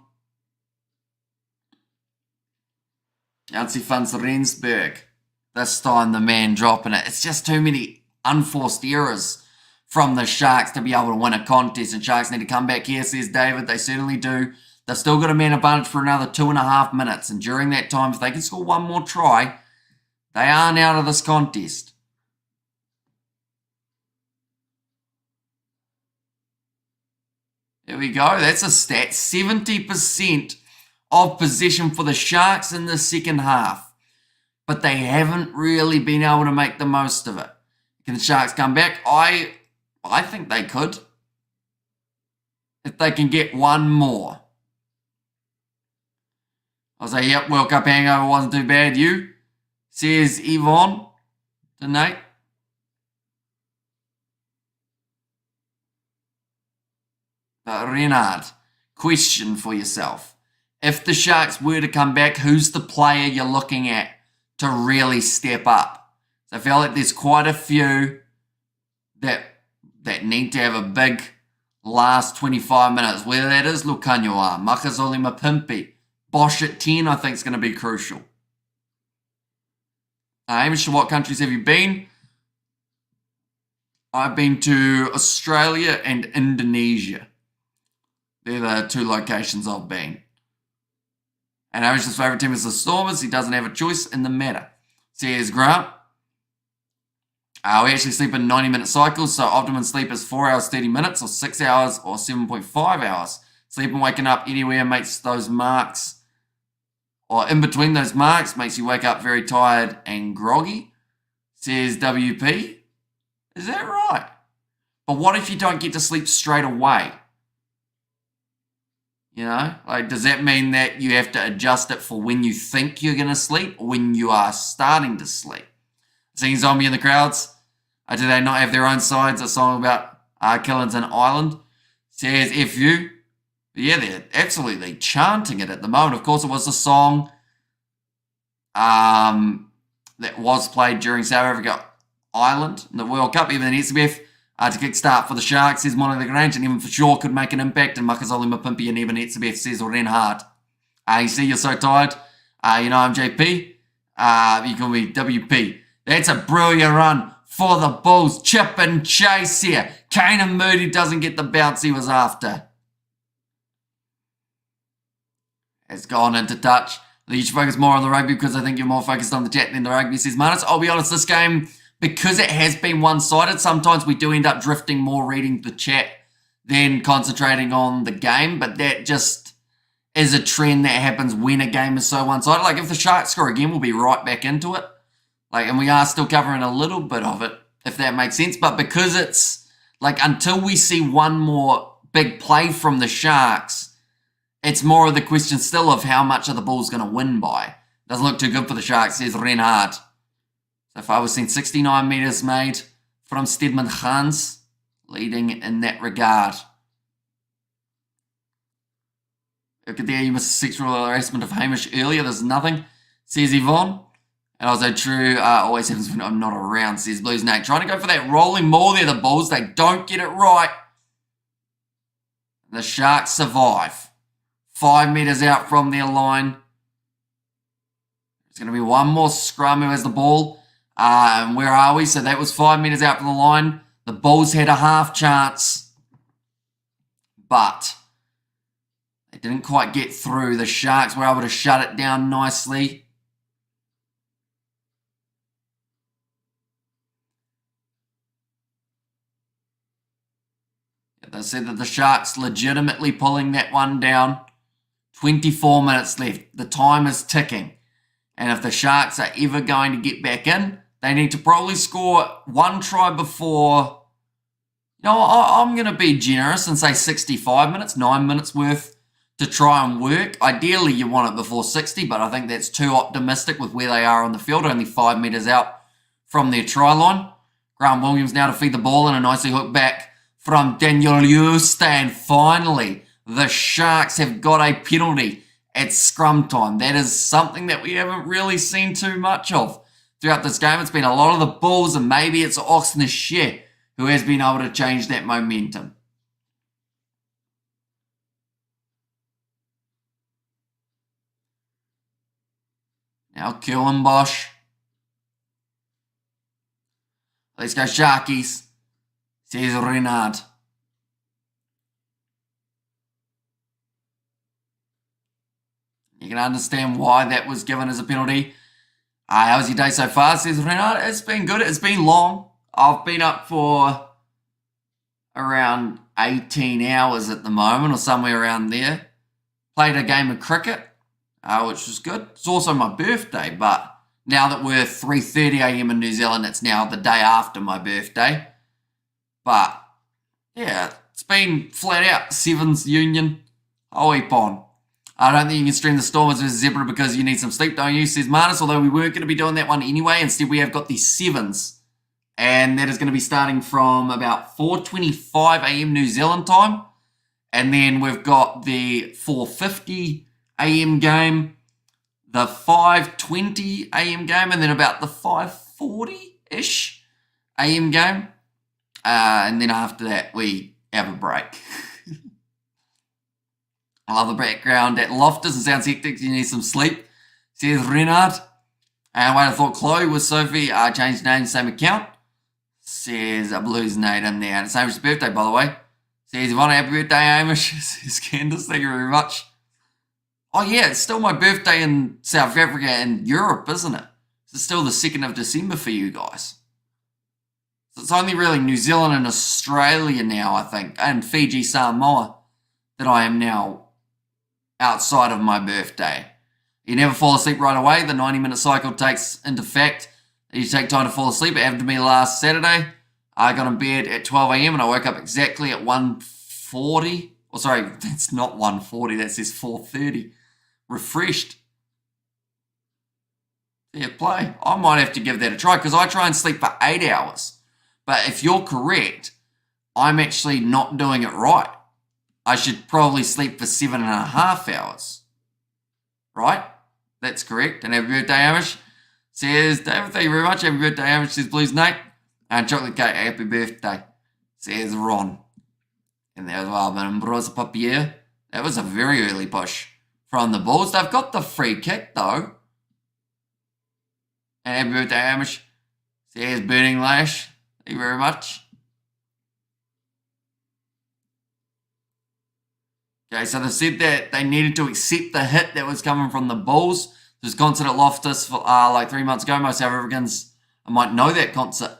Yancy Fans Rensburg. This time the man dropping it. It's just too many unforced errors from the Sharks to be able to win a contest. And Sharks need to come back here, says David. They certainly do. They've still got a man advantage for another 2.5 minutes. And during that time, if they can score one more try, they aren't out of this contest. There we go. That's a stat. 70% of possession for the Sharks in the second half. But they haven't really been able to make the most of it. Can the Sharks come back? I think they could. If they can get one more. I'll say, yep, World Cup hangover wasn't too bad. You? Says Yvonne to Nate. But Renard, question for yourself. If the Sharks were to come back, who's the player you're looking at to really step up? So I feel like there's quite a few that need to have a big last 25 minutes. Whether that is Lukanyua, Makazole Mapimpi, Bosch at 10, I think is going to be crucial. Hamish, what countries have you been? I've been to Australia and Indonesia. They're the two locations I've been. And Hamish's favourite team is the Stormers. He doesn't have a choice in the matter. Says Grant. We actually sleep in 90-minute cycles, so optimum sleep is 4 hours, 30 minutes, or 6 hours, or 7.5 hours. Sleep and waking up anywhere makes those marks, or in between those marks, makes you wake up very tired and groggy, says WP. Is that right? But what if you don't get to sleep straight away? You know, like, does that mean that you have to adjust it for when you think you're going to sleep or when you are starting to sleep? Seeing Zombie in the crowds. Do they not have their own sides? A song about Killington Island. Says FU. Yeah, they're absolutely chanting it at the moment. Of course, it was a song that was played during South Africa Ireland in the World Cup. Even the SBF to kickstart for the Sharks, says Mono the Grange, and even for sure could make an impact. And Makazole Mapimpi and even SBF says Renhard. You see, you're so tired. You know, I'm JP. You call me WP. That's a brilliant run for the Bulls. Chip and chase here. Kane Moody doesn't get the bounce he was after. Has gone into touch. You should focus more on the rugby because I think you're more focused on the chat than the rugby, says Marnus. I'll be honest, this game, because it has been one-sided, sometimes we do end up drifting more reading the chat than concentrating on the game, but that just is a trend that happens when a game is so one-sided. Like, if the Sharks score again, we'll be right back into it. Like, and we are still covering a little bit of it, if that makes sense. But because it's, like, until we see one more big play from the Sharks, it's more of the question still of how much are the Bulls going to win by. Doesn't look too good for the Sharks, says Renhard. So far we've seen 69 metres made from Stedman Hans, leading in that regard. Look at there, you missed sexual harassment of Hamish earlier. There's nothing, says Yvonne. And also true, always happens when I'm not around, says Blues Nate. Trying to go for that rolling maul there, the Bulls. They don't get it right. The Sharks survive. 5 metres out from their line. There's going to be one more scrum who has the ball. And where are we? So that was 5 metres out from the line. The Bulls had a half chance. But they didn't quite get through. The Sharks were able to shut it down nicely. They said that the Sharks legitimately pulling that one down. 24 minutes left. The time is ticking. And if the Sharks are ever going to get back in, they need to probably score one try before... You know, I'm going to be generous and say 65 minutes, 9 minutes worth to try and work. Ideally, you want it before 60, but I think that's too optimistic with where they are on the field, only 5 metres out from their try line. Grant Williams now to feed the ball and a nicely hooked back from Daniel Justa. And finally, the Sharks have got a penalty at scrum time. That is something that we haven't really seen too much of throughout this game. It's been a lot of the Bulls, and maybe it's Oxney Shea who has been able to change that momentum. Now Killenbosch. Let's go Sharkies, says Renard. You can understand why that was given as a penalty. How was your day so far, says Renard? It's been good. It's been long. I've been up for around 18 hours at the moment, or somewhere around there. Played a game of cricket, which was good. It's also my birthday, but now that we're 3:30 a.m. in New Zealand, it's now the day after my birthday. But, yeah, it's been flat out. Sevens Union, I'll heap on. I don't think you can stream the Stormers versus Zebra because you need some sleep, don't you, says Marnus, although we weren't going to be doing that one anyway. Instead, we have got the Sevens, and that is going to be starting from about 4:25 a.m. New Zealand time. And then we've got the 4:50 a.m. game, the 5:20 a.m. game, and then about the 5:40-ish a.m. game. And then after that, we have a break. I love the background at Loftus. It sounds hectic. You need some sleep. Says Renard. And wait, I thought Chloe was Sophie. Changed name, same account. Says a Blues Nate in there. And it's Hamish's birthday, by the way. Says, Yvonne, happy birthday, Hamish. Says Candace, thank you very much. Oh, yeah, it's still my birthday in South Africa and Europe, isn't it? It's still the 2nd of December for you guys. So it's only really New Zealand and Australia now, I think, and Fiji, Samoa, that I am now outside of my birthday. You never fall asleep right away. The 90-minute cycle takes into fact that you take time to fall asleep. It happened to me last Saturday. I got in bed at 12 a.m. and I woke up exactly at 1:40. Oh, sorry, that's not 1:40. That says 4:30. Refreshed. Fair play. I might have to give that a try because I try and sleep for 8 hours. But if you're correct, I'm actually not doing it right. I should probably sleep for 7.5 hours. Right? That's correct. And happy birthday, Hamish. Says David, thank you very much. Happy birthday, Hamish. Says Blues Nate. And chocolate cake, happy birthday. Says Ron. And there as well, man. Brosa Papier. That was a very early push from the Bulls. They've got the free kick, though. And happy birthday, Hamish. Says Burning Lash. Thank you very much. Okay, so they said that they needed to accept the hit that was coming from the Bulls. There was a concert at Loftus for, like 3 months ago. Most South Africans might know that concert.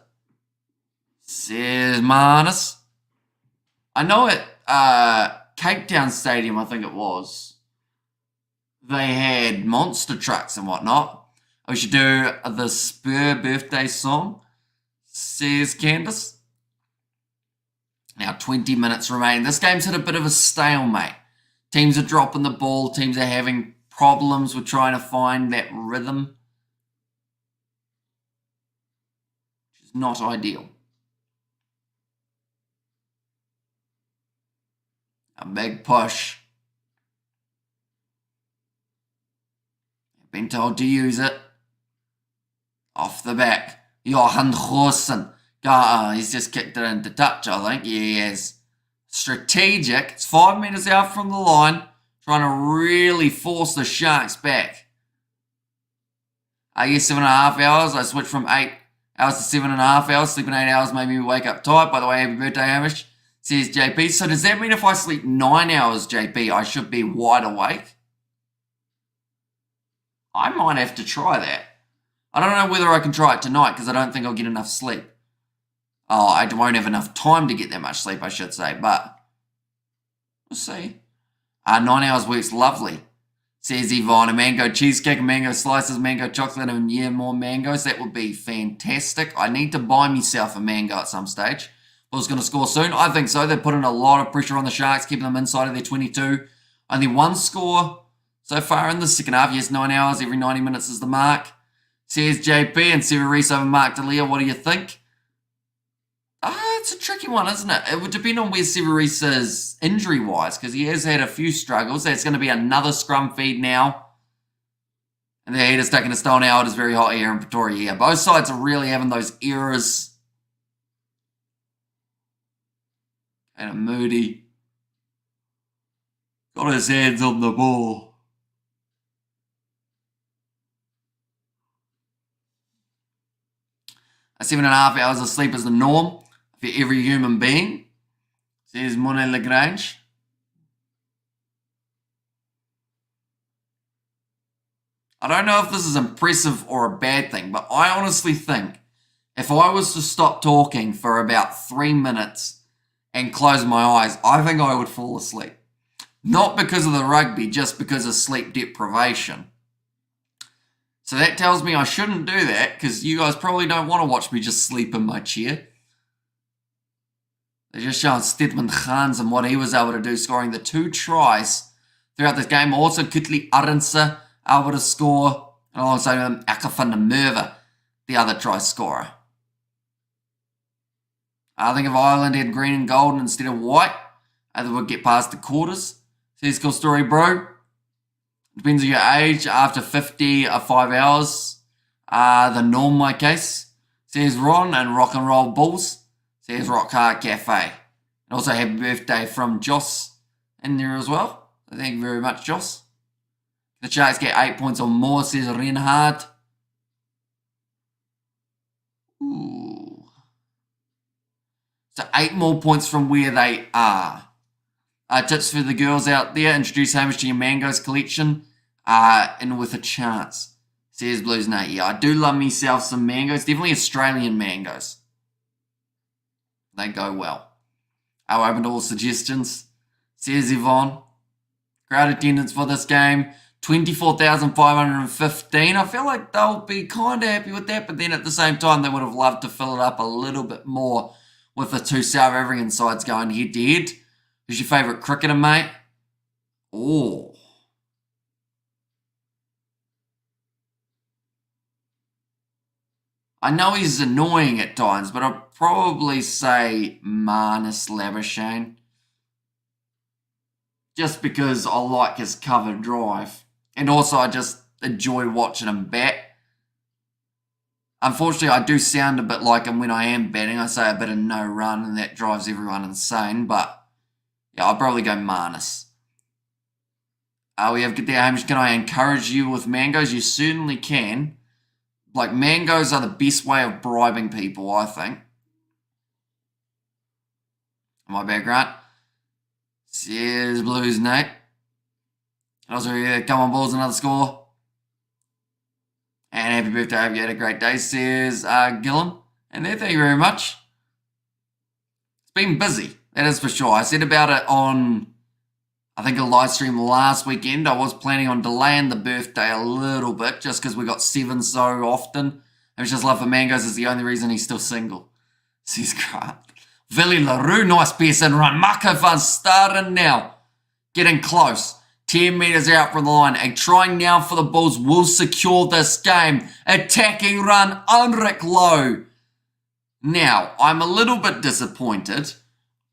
Says Manus. I know at Cape Town Stadium, I think it was, they had monster trucks and whatnot. We should do the Spur birthday song, says Candace. Now 20 minutes remain. This game's hit a bit of a stalemate. Teams are dropping the ball. Teams are having problems with trying to find that rhythm, which is not ideal. A big push. I've been told to use it. Off the back. Johan Goosen. He's just kicked it into touch, I think. Yeah, he has. Strategic. It's 5 metres out from the line. Trying to really force the Sharks back. I guess 7.5 hours. I switched from 8 hours to 7.5 hours. Sleeping 8 hours made me wake up tight. By the way, happy birthday, Hamish. Says JP. So does that mean if I sleep 9 hours, JP, I should be wide awake? I might have to try that. I don't know whether I can try it tonight because I don't think I'll get enough sleep. Oh, I won't have enough time to get that much sleep, I should say, but we'll see. 9 hours works lovely, says Yvonne. A mango cheesecake, a mango slices, mango chocolate, and yeah, more mangoes. That would be fantastic. I need to buy myself a mango at some stage. Bulls going to score soon? I think so. They're putting a lot of pressure on the Sharks, keeping them inside of their 22. Only one score so far in the second half. Yes, 9 hours, every 90 minutes is the mark. Says JP and Severese over Mark D'Elia. What do you think? It's a tricky one, isn't it? It would depend on where Severese is injury-wise, because he has had a few struggles. There's going to be another scrum feed now. And the heat is taking a stone now. It is very hot here in Pretoria. Yeah, both sides are really having those errors. Kind of moody. Got his hands on the ball. A 7.5 hours of sleep is the norm for every human being, says Monet Lagrange. I don't know if this is impressive or a bad thing, but I honestly think if I was to stop talking for about 3 minutes and close my eyes, I think I would fall asleep. Not because of the rugby, just because of sleep deprivation. So that tells me I shouldn't do that because you guys probably don't want to watch me just sleep in my chair. They're just showing Stedman Khans and what he was able to do, scoring the 2 tries throughout this game. Also, Kutli Arendse able to score, and alongside him, Aka van der Merwe, the other try scorer. I think if Ireland had green and gold instead of white, They would get past the quarters. Says, cool story, bro. Depends on your age. After 50 or 5 hours, the norm, my case. Says Ron and Rock and Roll Bulls. Says Rock Hard Cafe. And also happy birthday from Joss in there as well. So thank you very much, Joss. The Sharks get 8 points or more, says Reinhard. Ooh. So 8 more points from where they are. Tips for the girls out there. Introduce Hamish to your mangoes collection. And with a chance. Says Blues Nate. Yeah, I do love myself some mangoes. Definitely Australian mangoes. They go well. I'm open to all suggestions. Says Yvonne. Crowd attendance for this game. 24,515. I feel like they'll be kind of happy with that, but then at the same time, they would have loved to fill it up a little bit more with the two South African sides going head to head. Who's your favourite cricketer, mate? Oh. I know he's annoying at times, but I'd probably say Marnus Labuschagne. Just because I like his cover drive. And also, I just enjoy watching him bat. Unfortunately, I do sound a bit like him when I am batting. I say a bit of no run, and that drives everyone insane. But, yeah, I'll probably go Marnus. We have Good Day Hamish. Can I encourage you with mangoes? You certainly can. Like, mangoes are the best way of bribing people, I think. My background. Says Blues Nate. Also, come on, Bulls, another score. And happy birthday, I hope you had a great day, says Gillum. And there, thank you very much. It's been busy, that is for sure. I said about it on, I think, a live stream last weekend. I was planning on delaying the birthday a little bit just because we got 7 so often. And just love for mangoes is the only reason he's still single, says Grant. Villy LaRue, nice pace and run. Mako Fun starting now. Getting close. 10 metres out from the line. And trying now for the Bulls will secure this game. Attacking run, Ulrich Lowe. Now, I'm a little bit disappointed.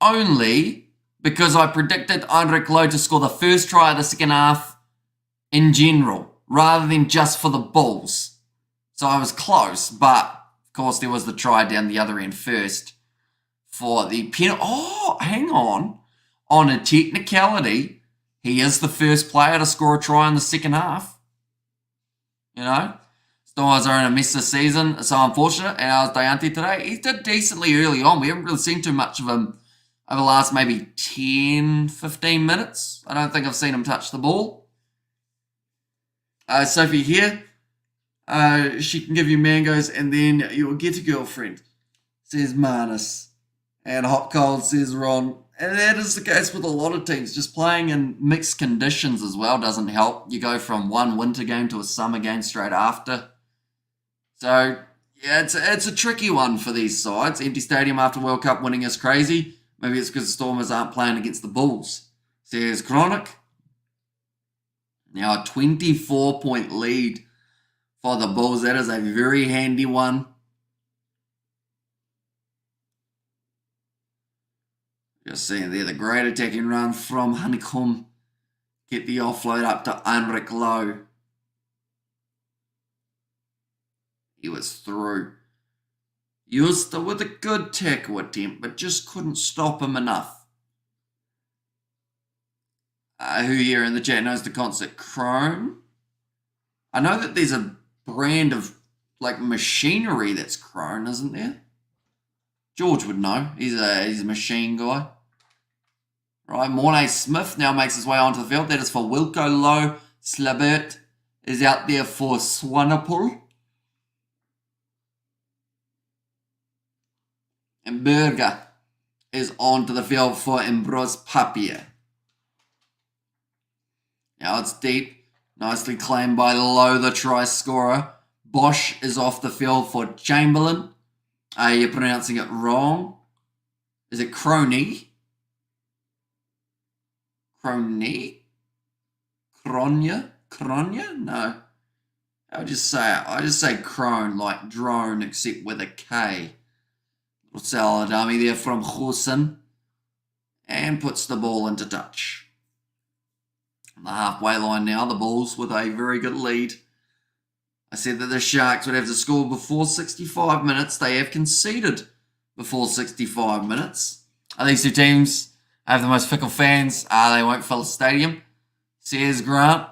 Only because I predicted Ulrich Lowe to score the first try of the second half in general. Rather than just for the Bulls. So I was close. But, of course, there was the try down the other end first. For the penalty. Oh, hang on. On a technicality, he is the first player to score a try in the second half. You know? Stormers are in a mess this season, so unfortunate. And I was Diante today. He did decently early on. We haven't really seen too much of him over the last maybe 10, 15 minutes. I don't think I've seen him touch the ball. Sophie here. She can give you mangoes and then you'll get a girlfriend, says Marnus. And hot cold, says Ron. And that is the case with a lot of teams. Just playing in mixed conditions as well doesn't help. You go from one winter game to a summer game straight after. So, yeah, it's a tricky one for these sides. Empty stadium after World Cup winning is crazy. Maybe it's because the Stormers aren't playing against the Bulls, says Chronic. Now a 24-point lead for the Bulls. That is a very handy one. Just seeing there the great attacking run from Honeycomb. Get the offload up to Ulrich Lowe. He was through. Used with a good tackle attempt, but just couldn't stop him enough. Who here in the chat knows the concert? Chrome. I know that there's a brand of like machinery that's Chrome, isn't there? George would know. He's a machine guy. Right, Mornay Smith now makes his way onto the field. That is for Wilco Lowe. Slabert is out there for Swanepoel. And Berger is onto the field for Ambrose Papier. Now it's deep. Nicely claimed by Lowe, the try scorer. Bosch is off the field for Chamberlain. You're pronouncing it wrong. Is it Crony? Crony? Cronya? Cronya? No. I just say it. I just say crone, like drone, except with a K. Little salad dummy there from Hussein. and puts the ball into touch. On the halfway line now, the Bulls with a very good lead. I said that the Sharks would have to score before 65 minutes. They have conceded before 65 minutes. These two teams have the most fickle fans. They won't fill a stadium, says Grant.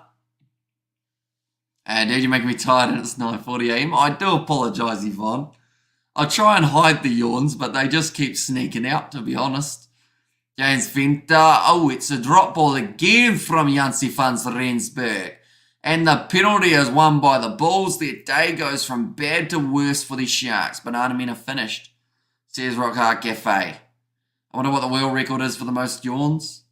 Dude, you're making me tired and it's 9:40 a.m. I do apologise, Yvonne. I try and hide the yawns, but they just keep sneaking out, to be honest. James Venter. Oh, it's a drop ball again from Jansi van Rensburg. And the penalty is won by the Bulls. Their day goes from bad to worse for the Sharks. Banana Men are finished, says Rockhart Cafe. I wonder what the world record is for the most yawns.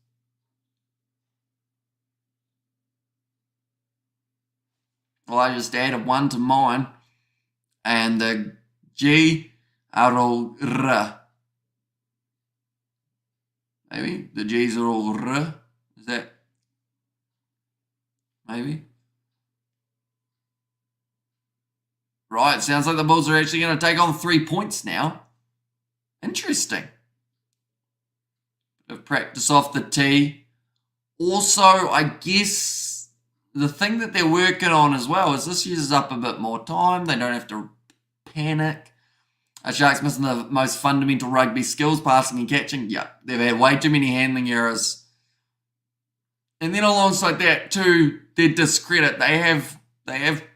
Well, I just added one to mine. And the G are all R. Maybe the G's are all R. Is that? Maybe. Right, sounds like the Bulls are actually going to take on 3 points now. Interesting. Bit of practice off the tee. Also, I guess the thing that they're working on as well is this uses up a bit more time. They don't have to panic. Sharks missing the most fundamental rugby skills, passing and catching. Yeah, they've had way too many handling errors. And then alongside that, to their discredit, they have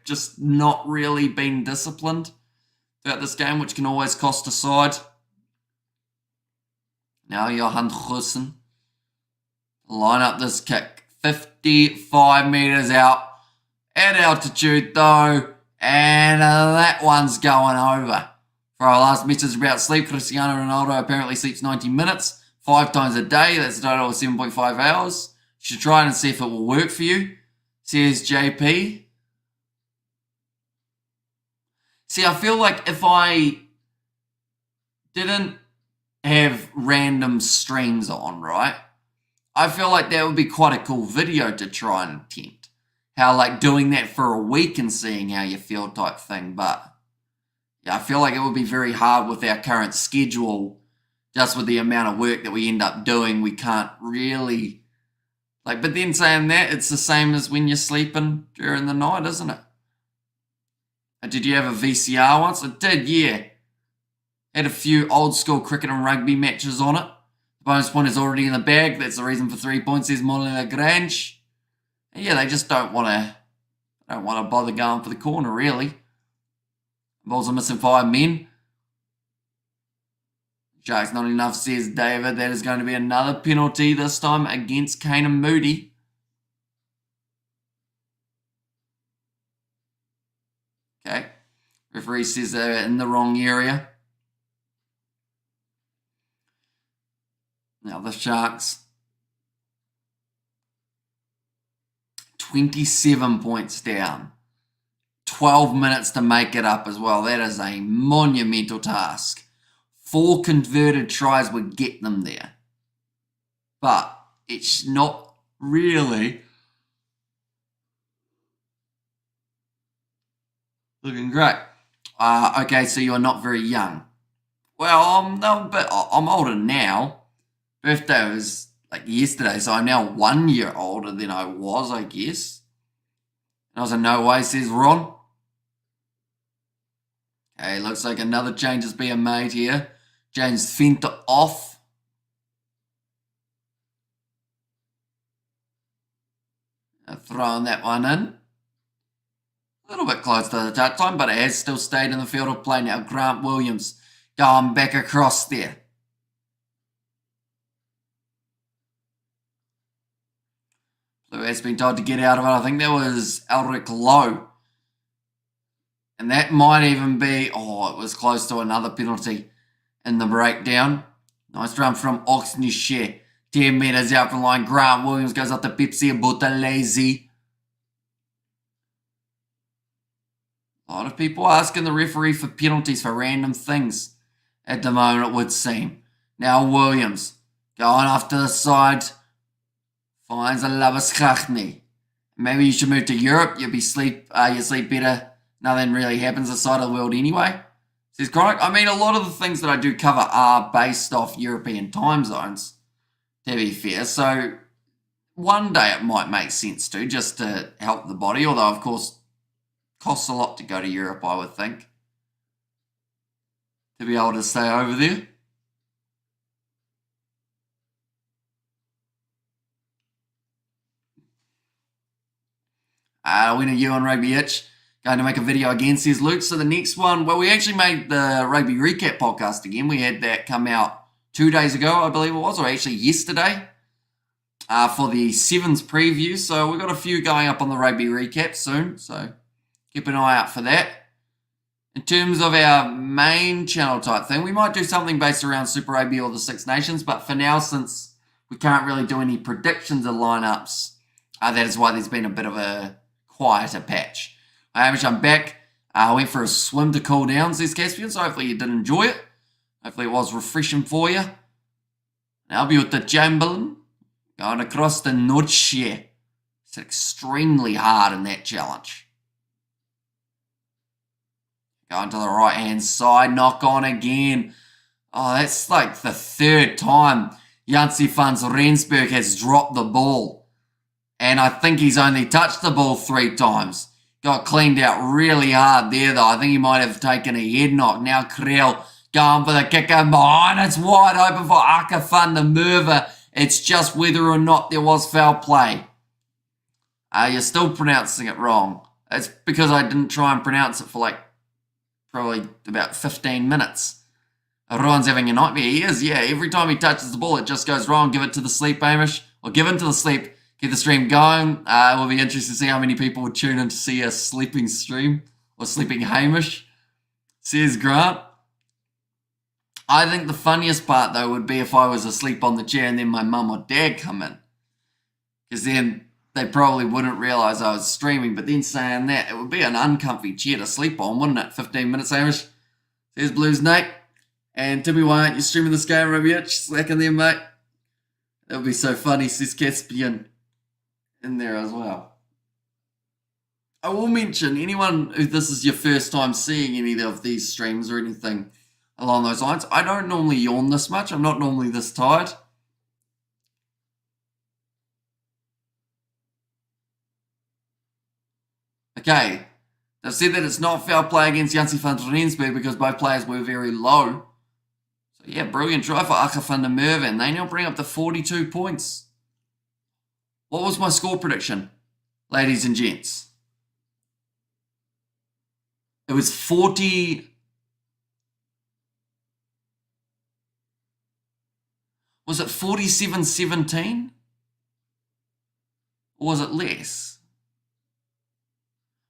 just not really been disciplined throughout this game, which can always cost a side. Now Johan Goosen line up this kick. 55 metres out at altitude though, and that one's going over. For our last message about sleep, Cristiano Ronaldo apparently sleeps 90 minutes, 5 times a day. That's a total of 7.5 hours. You should try it and see if it will work for you, says JP. See, I feel like if I didn't have random streams on, right, I feel like that would be quite a cool video to try and attempt. How, like, doing that for a week and seeing how you feel type thing. But, yeah, I feel like it would be very hard with our current schedule. Just with the amount of work that we end up doing, we can't really... Like, but then saying that, it's the same as when you're sleeping during the night, isn't it? Did you have a VCR once? I did, yeah. Had a few old school cricket and rugby matches on it. The bonus point is already in the bag. That's the reason for 3 points, says Molly Lagrange. And yeah, they just don't want to bother going for the corner, really. Bulls are missing 5 men. Sharks not enough, says David. That is going to be another penalty, this time against Kane and Moody. Okay. Referee says they're in the wrong area. Now the Sharks, 27 points down. 12 minutes to make it up as well. That is a monumental task. 4 converted tries would get them there. But it's not really looking great. Okay, so you are not very young. Well, I'm older now. Birthday was like yesterday, so I'm now 1 year older than I was, I guess. And I was in no way, says Ron. Okay, looks like another change is being made here. James Fenter off. Throwing that one in. A little bit close to the touch line, but it has still stayed in the field of play now. Grant Williams going back across there. Blue has been told to get out of it. I think that was Elric Lowe. And that might even be... Oh, it was close to another penalty in the breakdown. Nice run from Oxnishare. 10 metres out from the line. Grant Williams goes up to Pepsi Butalezi. A lot of people asking the referee for penalties for random things at the moment, it would seem. Now Williams going off to the side. Finds a Labuschachtny. Maybe you should move to Europe. You sleep better. Nothing really happens this side of the world anyway. Says Chronic. I mean, a lot of the things that I do cover are based off European time zones. to be fair. So one day it might make sense to, just to help the body, although of course costs a lot to go to Europe, I would think, to be able to stay over there. When are you on Rugby Itch? Going to make a video again, says Luke. So the next one, well, we actually made the Rugby Recap podcast again. We had that come out 2 days ago, I believe it was, or actually yesterday, for the Sevens preview. So we've got a few going up on the Rugby Recap soon, so keep an eye out for that. In terms of our main channel type thing, we might do something based around Super Rugby or the Six Nations, but for now, since we can't really do any predictions of lineups, that is why there's been a bit of a quieter patch. I'm back. I went for a swim to cool down, says Caspian, so hopefully you did enjoy it. Hopefully it was refreshing for you. Now I'll be with the Chamberlain, going across the Nordsjö. It's extremely hard in that challenge. Going to the right-hand side, knock on again. Oh, that's like the third time Janse van Rensburg has dropped the ball. And I think he's only touched the ball 3 times. Got cleaned out really hard there, though. I think he might have taken a head knock. Now Krell going for the kicker behind. It's wide open for Aka van der Merwe. It's just whether or not there was foul play. You're still pronouncing it wrong. It's because I didn't try and pronounce it for like probably about 15 minutes. Everyone's having a nightmare. He is, yeah. Every time he touches the ball, it just goes wrong. Give it to the sleep, Hamish. Or give it to the sleep. Get the stream going. It will be interesting to see how many people would tune in to see a sleeping stream or sleeping Hamish, says Grant. I think the funniest part, though, would be if I was asleep on the chair and then my mum or dad come in. Because then they probably wouldn't realise I was streaming. But then saying that, it would be an uncomfy chair to sleep on, wouldn't it? 15 minutes, Hamish. Says Blues Nate. And Timmy, why aren't you streaming this game, Rugby? Slacking there, mate. That would be so funny, says Caspian. In there as well. I will mention, anyone who this is your first time seeing any of these streams or anything along those lines, I don't normally yawn this much. I'm not normally this tired. Okay, they've said that it's not foul play against Janse van Rensburg because both players were very low. So yeah, brilliant try for Aka van der Merwe, and they now bring up to 42 points. What was my score prediction, ladies and gents? It was 40. Was it 47-17? Or was it less?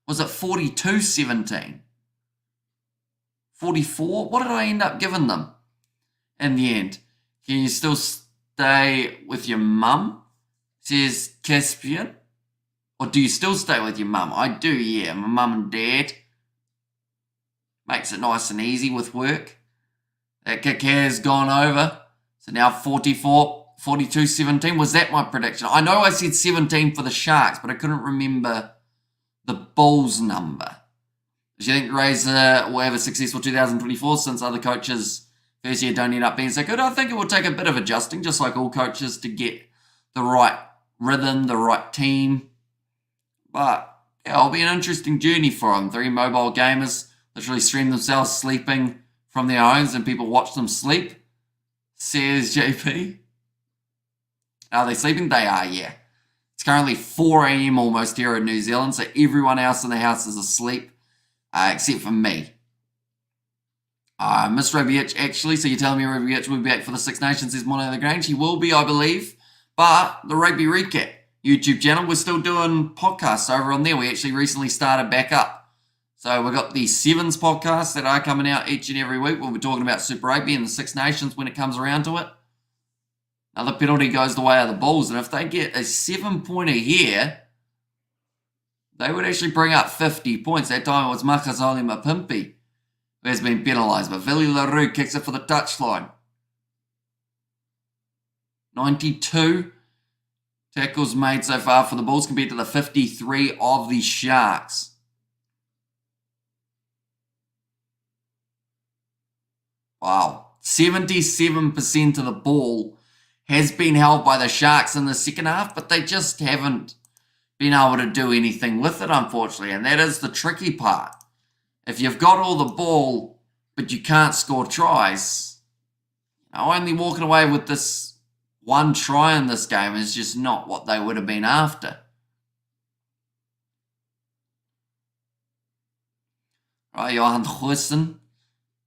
Was it 42-17? 44? What did I end up giving them in the end? Can you still stay with your mum? Says Caspian. Or do you still stay with your mum? I do, yeah. My mum and dad. Makes it nice and easy with work. That kick has gone over. So now 42-17. Was that my prediction? I know I said 17 for the Sharks, but I couldn't remember the Bulls number. Do you think Razor will have a successful 2024 since other coaches first year don't end up being so good? I think it will take a bit of adjusting, just like all coaches, to get the right rhythm, the right team. But yeah, it'll be an interesting journey for them. 3 mobile gamers literally stream themselves sleeping from their homes and people watch them sleep, says JP. Are they sleeping? They are, yeah. It's currently 4 a.m. almost here in New Zealand, so everyone else in the house is asleep, except for me. Miss Rugby Itch, actually, so you're telling me Rugby Itch will be back for the Six Nations, says Mono the Grange. He will be, I believe. But the Rugby Recap YouTube channel, we're still doing podcasts over on there. We actually recently started back up. So we've got the Sevens podcasts that are coming out each and every week. We'll be talking about Super Rugby and the Six Nations when it comes around to it. Another penalty goes the way of the Bulls, and if they get a 7-pointer here, they would actually bring up 50 points. That time it was Makazole Mapimpi who has been penalised, but Villy LaRue kicks it for the touchline. 92 tackles made so far for the Bulls compared to the 53 of the Sharks. Wow. 77% of the ball has been held by the Sharks in the second half, but they just haven't been able to do anything with it, unfortunately, and that is the tricky part. If you've got all the ball, but you can't score tries, only walking away with this one try in this game is just not what they would have been after. Right, Johan Huissen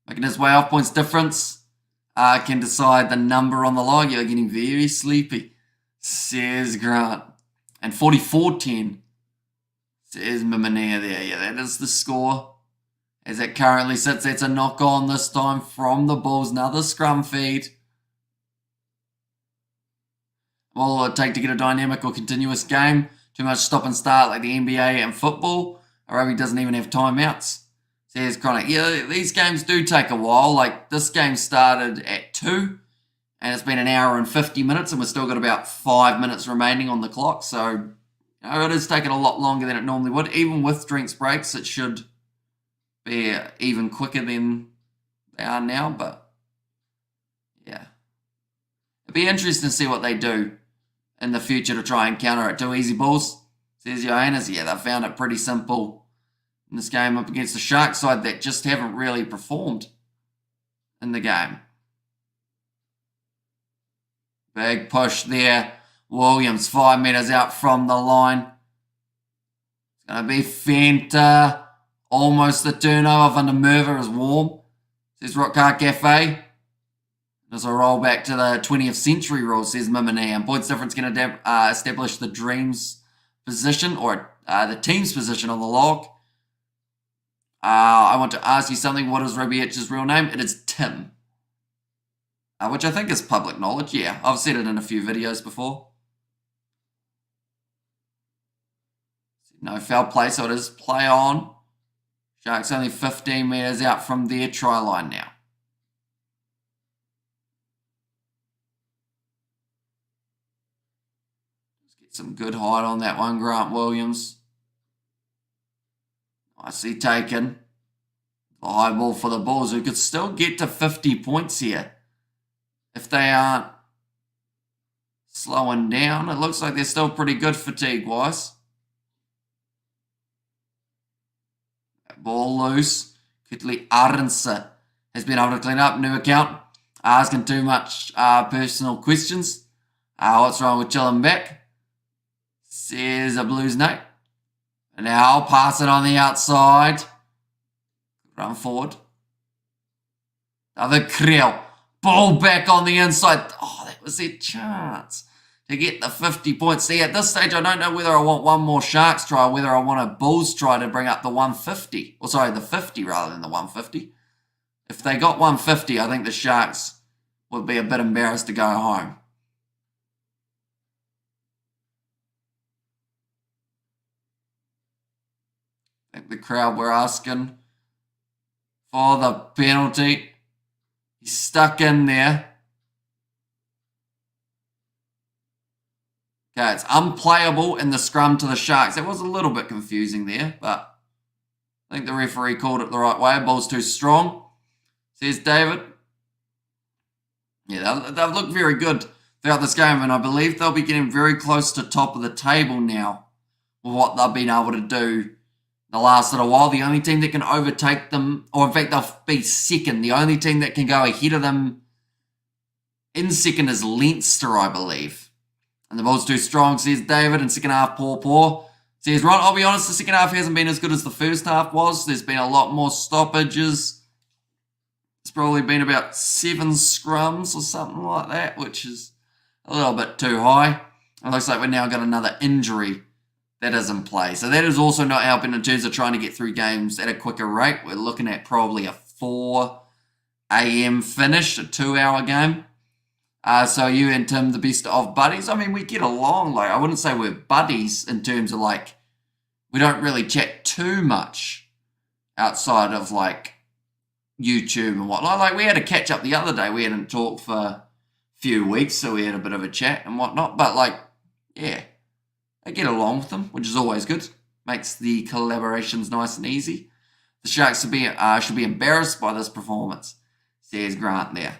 making his way off, points difference. Can decide the number on the log. You're getting very sleepy, says Grant. And 44-10, says Mimanea there. Yeah, that is the score. As it currently sits, that's a knock on this time from the Bulls. Another scrum feed. What will it take to get a dynamic or continuous game? Too much stop and start like the NBA and football. Rugby doesn't even have timeouts. Says Chronic. Yeah, these games do take a while. Like, this game started at 2, and it's been an hour and 50 minutes, and we've still got about 5 minutes remaining on the clock. So, it is taking a lot longer than it normally would. Even with drinks breaks, it should be even quicker than they are now. But, yeah. It'd be interesting to see what they do in the future to try and counter it. Too easy, Bulls, says Johannes. Yeah, they found it pretty simple in this game up against the Sharks side that just haven't really performed in the game. Big push there. Williams 5 metres out from the line. It's going to be Fenta. Almost the turnover. Van der Merwe is warm, says Rock Car Cafe. There's a roll back to the 20th century rule, says Mimini. And points difference going to establish the Dreams position, or the team's position on the log. I want to ask you something. What is Rugby Itch's real name? It is Tim. Which I think is public knowledge. Yeah, I've said it in a few videos before. No foul play, so it is play on. Sharks only 15 metres out from their try line now. Let's get some good height on that one, Grant Williams. Nicely taken. The high ball for the Bulls, who could still get to 50 points here if they aren't slowing down. It looks like they're still pretty good fatigue-wise. Ball loose. Quickly, Arense has been able to clean up. New account. Asking too much personal questions. What's wrong with chilling back? Says a Blues Nate. And now I'll pass it on the outside. Run forward. Another Creel. Ball back on the inside. Oh, that was their chance to get the 50 points. See, at this stage, I don't know whether I want one more Sharks try or whether I want a Bulls try to bring up the 150. Or sorry, the 50 rather than the 150. If they got 150, I think the Sharks would be a bit embarrassed to go home. I think the crowd were asking for the penalty. He's stuck in there. Okay, it's unplayable in the scrum to the Sharks. It was a little bit confusing there, but I think the referee called it the right way. Ball's too strong, says David. Yeah, they've looked very good throughout this game, and I believe they'll be getting very close to top of the table now with what they've been able to do the last little while. The only team that can overtake them, or in fact they'll be second, the only team that can go ahead of them in second is Leinster, I believe. And the ball's too strong, says David, and second half poor. Says Ron, I'll be honest, the second half hasn't been as good as the first half was. There's been a lot more stoppages. It's probably been about 7 scrums or something like that, which is a little bit too high. It looks like we've now got another injury that is in play. So that is also not helping in terms of trying to get through games at a quicker rate. We're looking at probably a 4 a.m. finish, a 2-hour game. So you and Tim, the best of buddies. I mean, we get along. Like, I wouldn't say we're buddies in terms of, like, we don't really chat too much outside of, like, YouTube and whatnot. Like, we had a catch up the other day. We hadn't talked for a few weeks, so we had a bit of a chat and whatnot. But, like, yeah, I get along with them, which is always good. Makes the collaborations nice and easy. The Sharks should be embarrassed by this performance, says Grant there.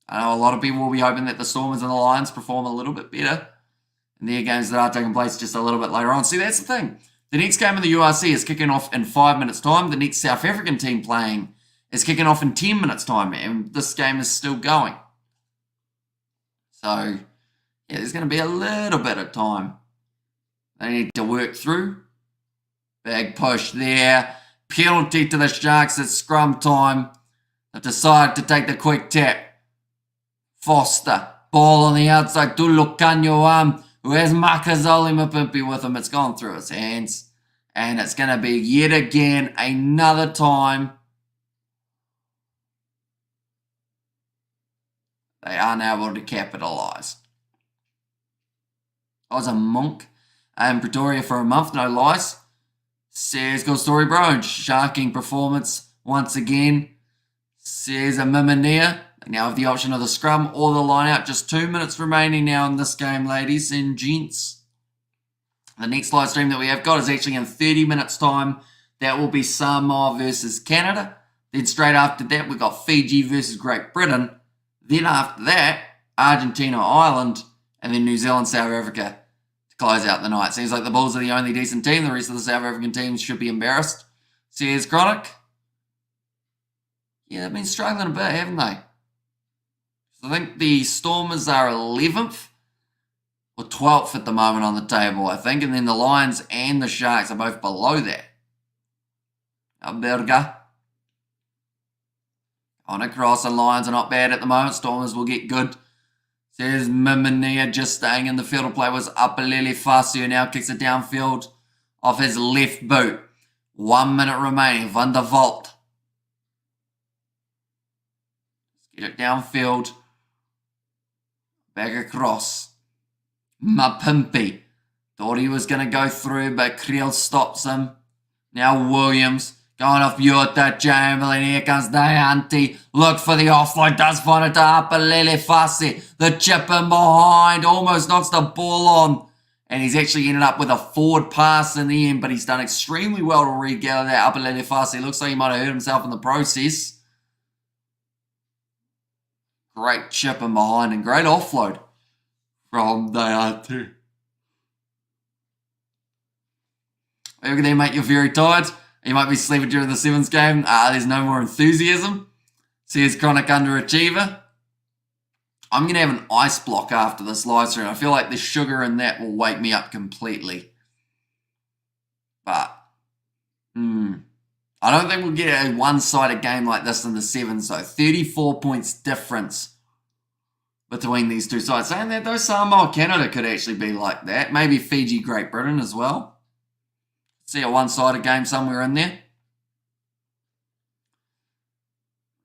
I know a lot of people will be hoping that the Stormers and the Lions perform a little bit better in their games that are taking place just a little bit later on. See, that's the thing. The next game in the URC is kicking off in 5 minutes' time. The next South African team playing is kicking off in 10 minutes' time, and this game is still going. So, yeah, there's going to be a little bit of time they need to work through. Big push there. Penalty to the Sharks at scrum time. They've decided to take the quick tap. Foster. Ball on the outside. Tulukanyo who has Makazole Mapimpi with him. It's gone through his hands. And it's going to be yet again another time. They are unable to capitalise. I was a monk in Pretoria for a month, no lies. Says good story, bro. Sharking performance once again. Says a Mimania. They now have the option of the scrum or the line out. Just 2 minutes remaining now in this game, ladies and gents. The next live stream that we have got is actually in 30 minutes time. That will be Samoa versus Canada. Then straight after that, we've got Fiji versus Great Britain. Then after that, Argentina, Ireland, and then New Zealand, South Africa to close out the night. Seems like the Bulls are the only decent team. The rest of the South African teams should be embarrassed. Says Chronic. Yeah, they've been struggling a bit, haven't they? So I think the Stormers are 11th or 12th at the moment on the table, I think. And then the Lions and the Sharks are both below that. Alberga. On across, and Lions are not bad at the moment. Stormers will get good. Says Mimania just staying in the field of play was Apalele Fasu, now kicks it downfield off his left boot. 1 minute remaining. Van der Vault. Let's get it downfield. Back across. Mapimpi. Thought he was going to go through, but Creel stops him. Now Williams. Going off Yuta Chamberlain. Here comes Dianti. Look for the offload. Does find it to Apalele Fasi. The chip in behind. Almost knocks the ball on. And he's actually ended up with a forward pass in the end. But he's done extremely well to regather that Apalele Fasi. Looks like he might have hurt himself in the process. Great chip in behind and great offload from Dianti. Look at there, mate. You're very tired. You might be sleeping during the Sevens game. There's no more enthusiasm. Says Chronic Underachiever. I'm going to have an ice block after this live stream. I feel like the sugar in that will wake me up completely. But, I don't think we'll get a one-sided game like this in the Sevens, though. 34 points difference between these two sides. Saying that, though, Samoa Canada could actually be like that. Maybe Fiji, Great Britain as well. See a one-sided game somewhere in there.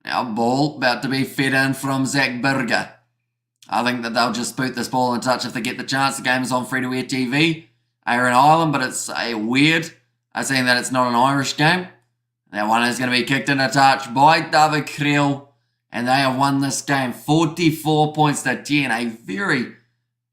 Now ball about to be fed in from Zach Berger. I think that they'll just boot this ball in touch if they get the chance. The game is on free-to-air TV. They're in Ireland, but it's a weird. I'm saying that it's not an Irish game. That one is going to be kicked in a touch by David Creel. And they have won this game 44 points to 10. A very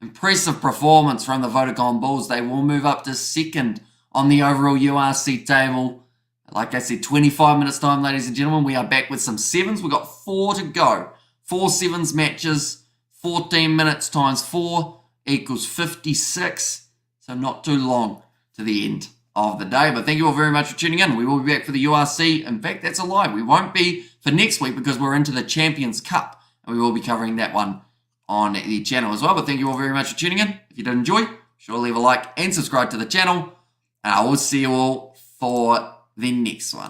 impressive performance from the VODACOM Bulls. They will move up to second on the overall URC table. Like I said, 25 minutes time, ladies and gentlemen. We are back with some sevens. We've got 4 to go. 4 sevens matches. 14 minutes times 4 equals 56. So not too long to the end of the day. But thank you all very much for tuning in. We will be back for the URC. In fact, that's a lie. We won't be for next week because we're into the Champions Cup. And we will be covering that one on the channel as well. But thank you all very much for tuning in. If you did enjoy, sure leave a like and subscribe to the channel. And I will see you all for the next one.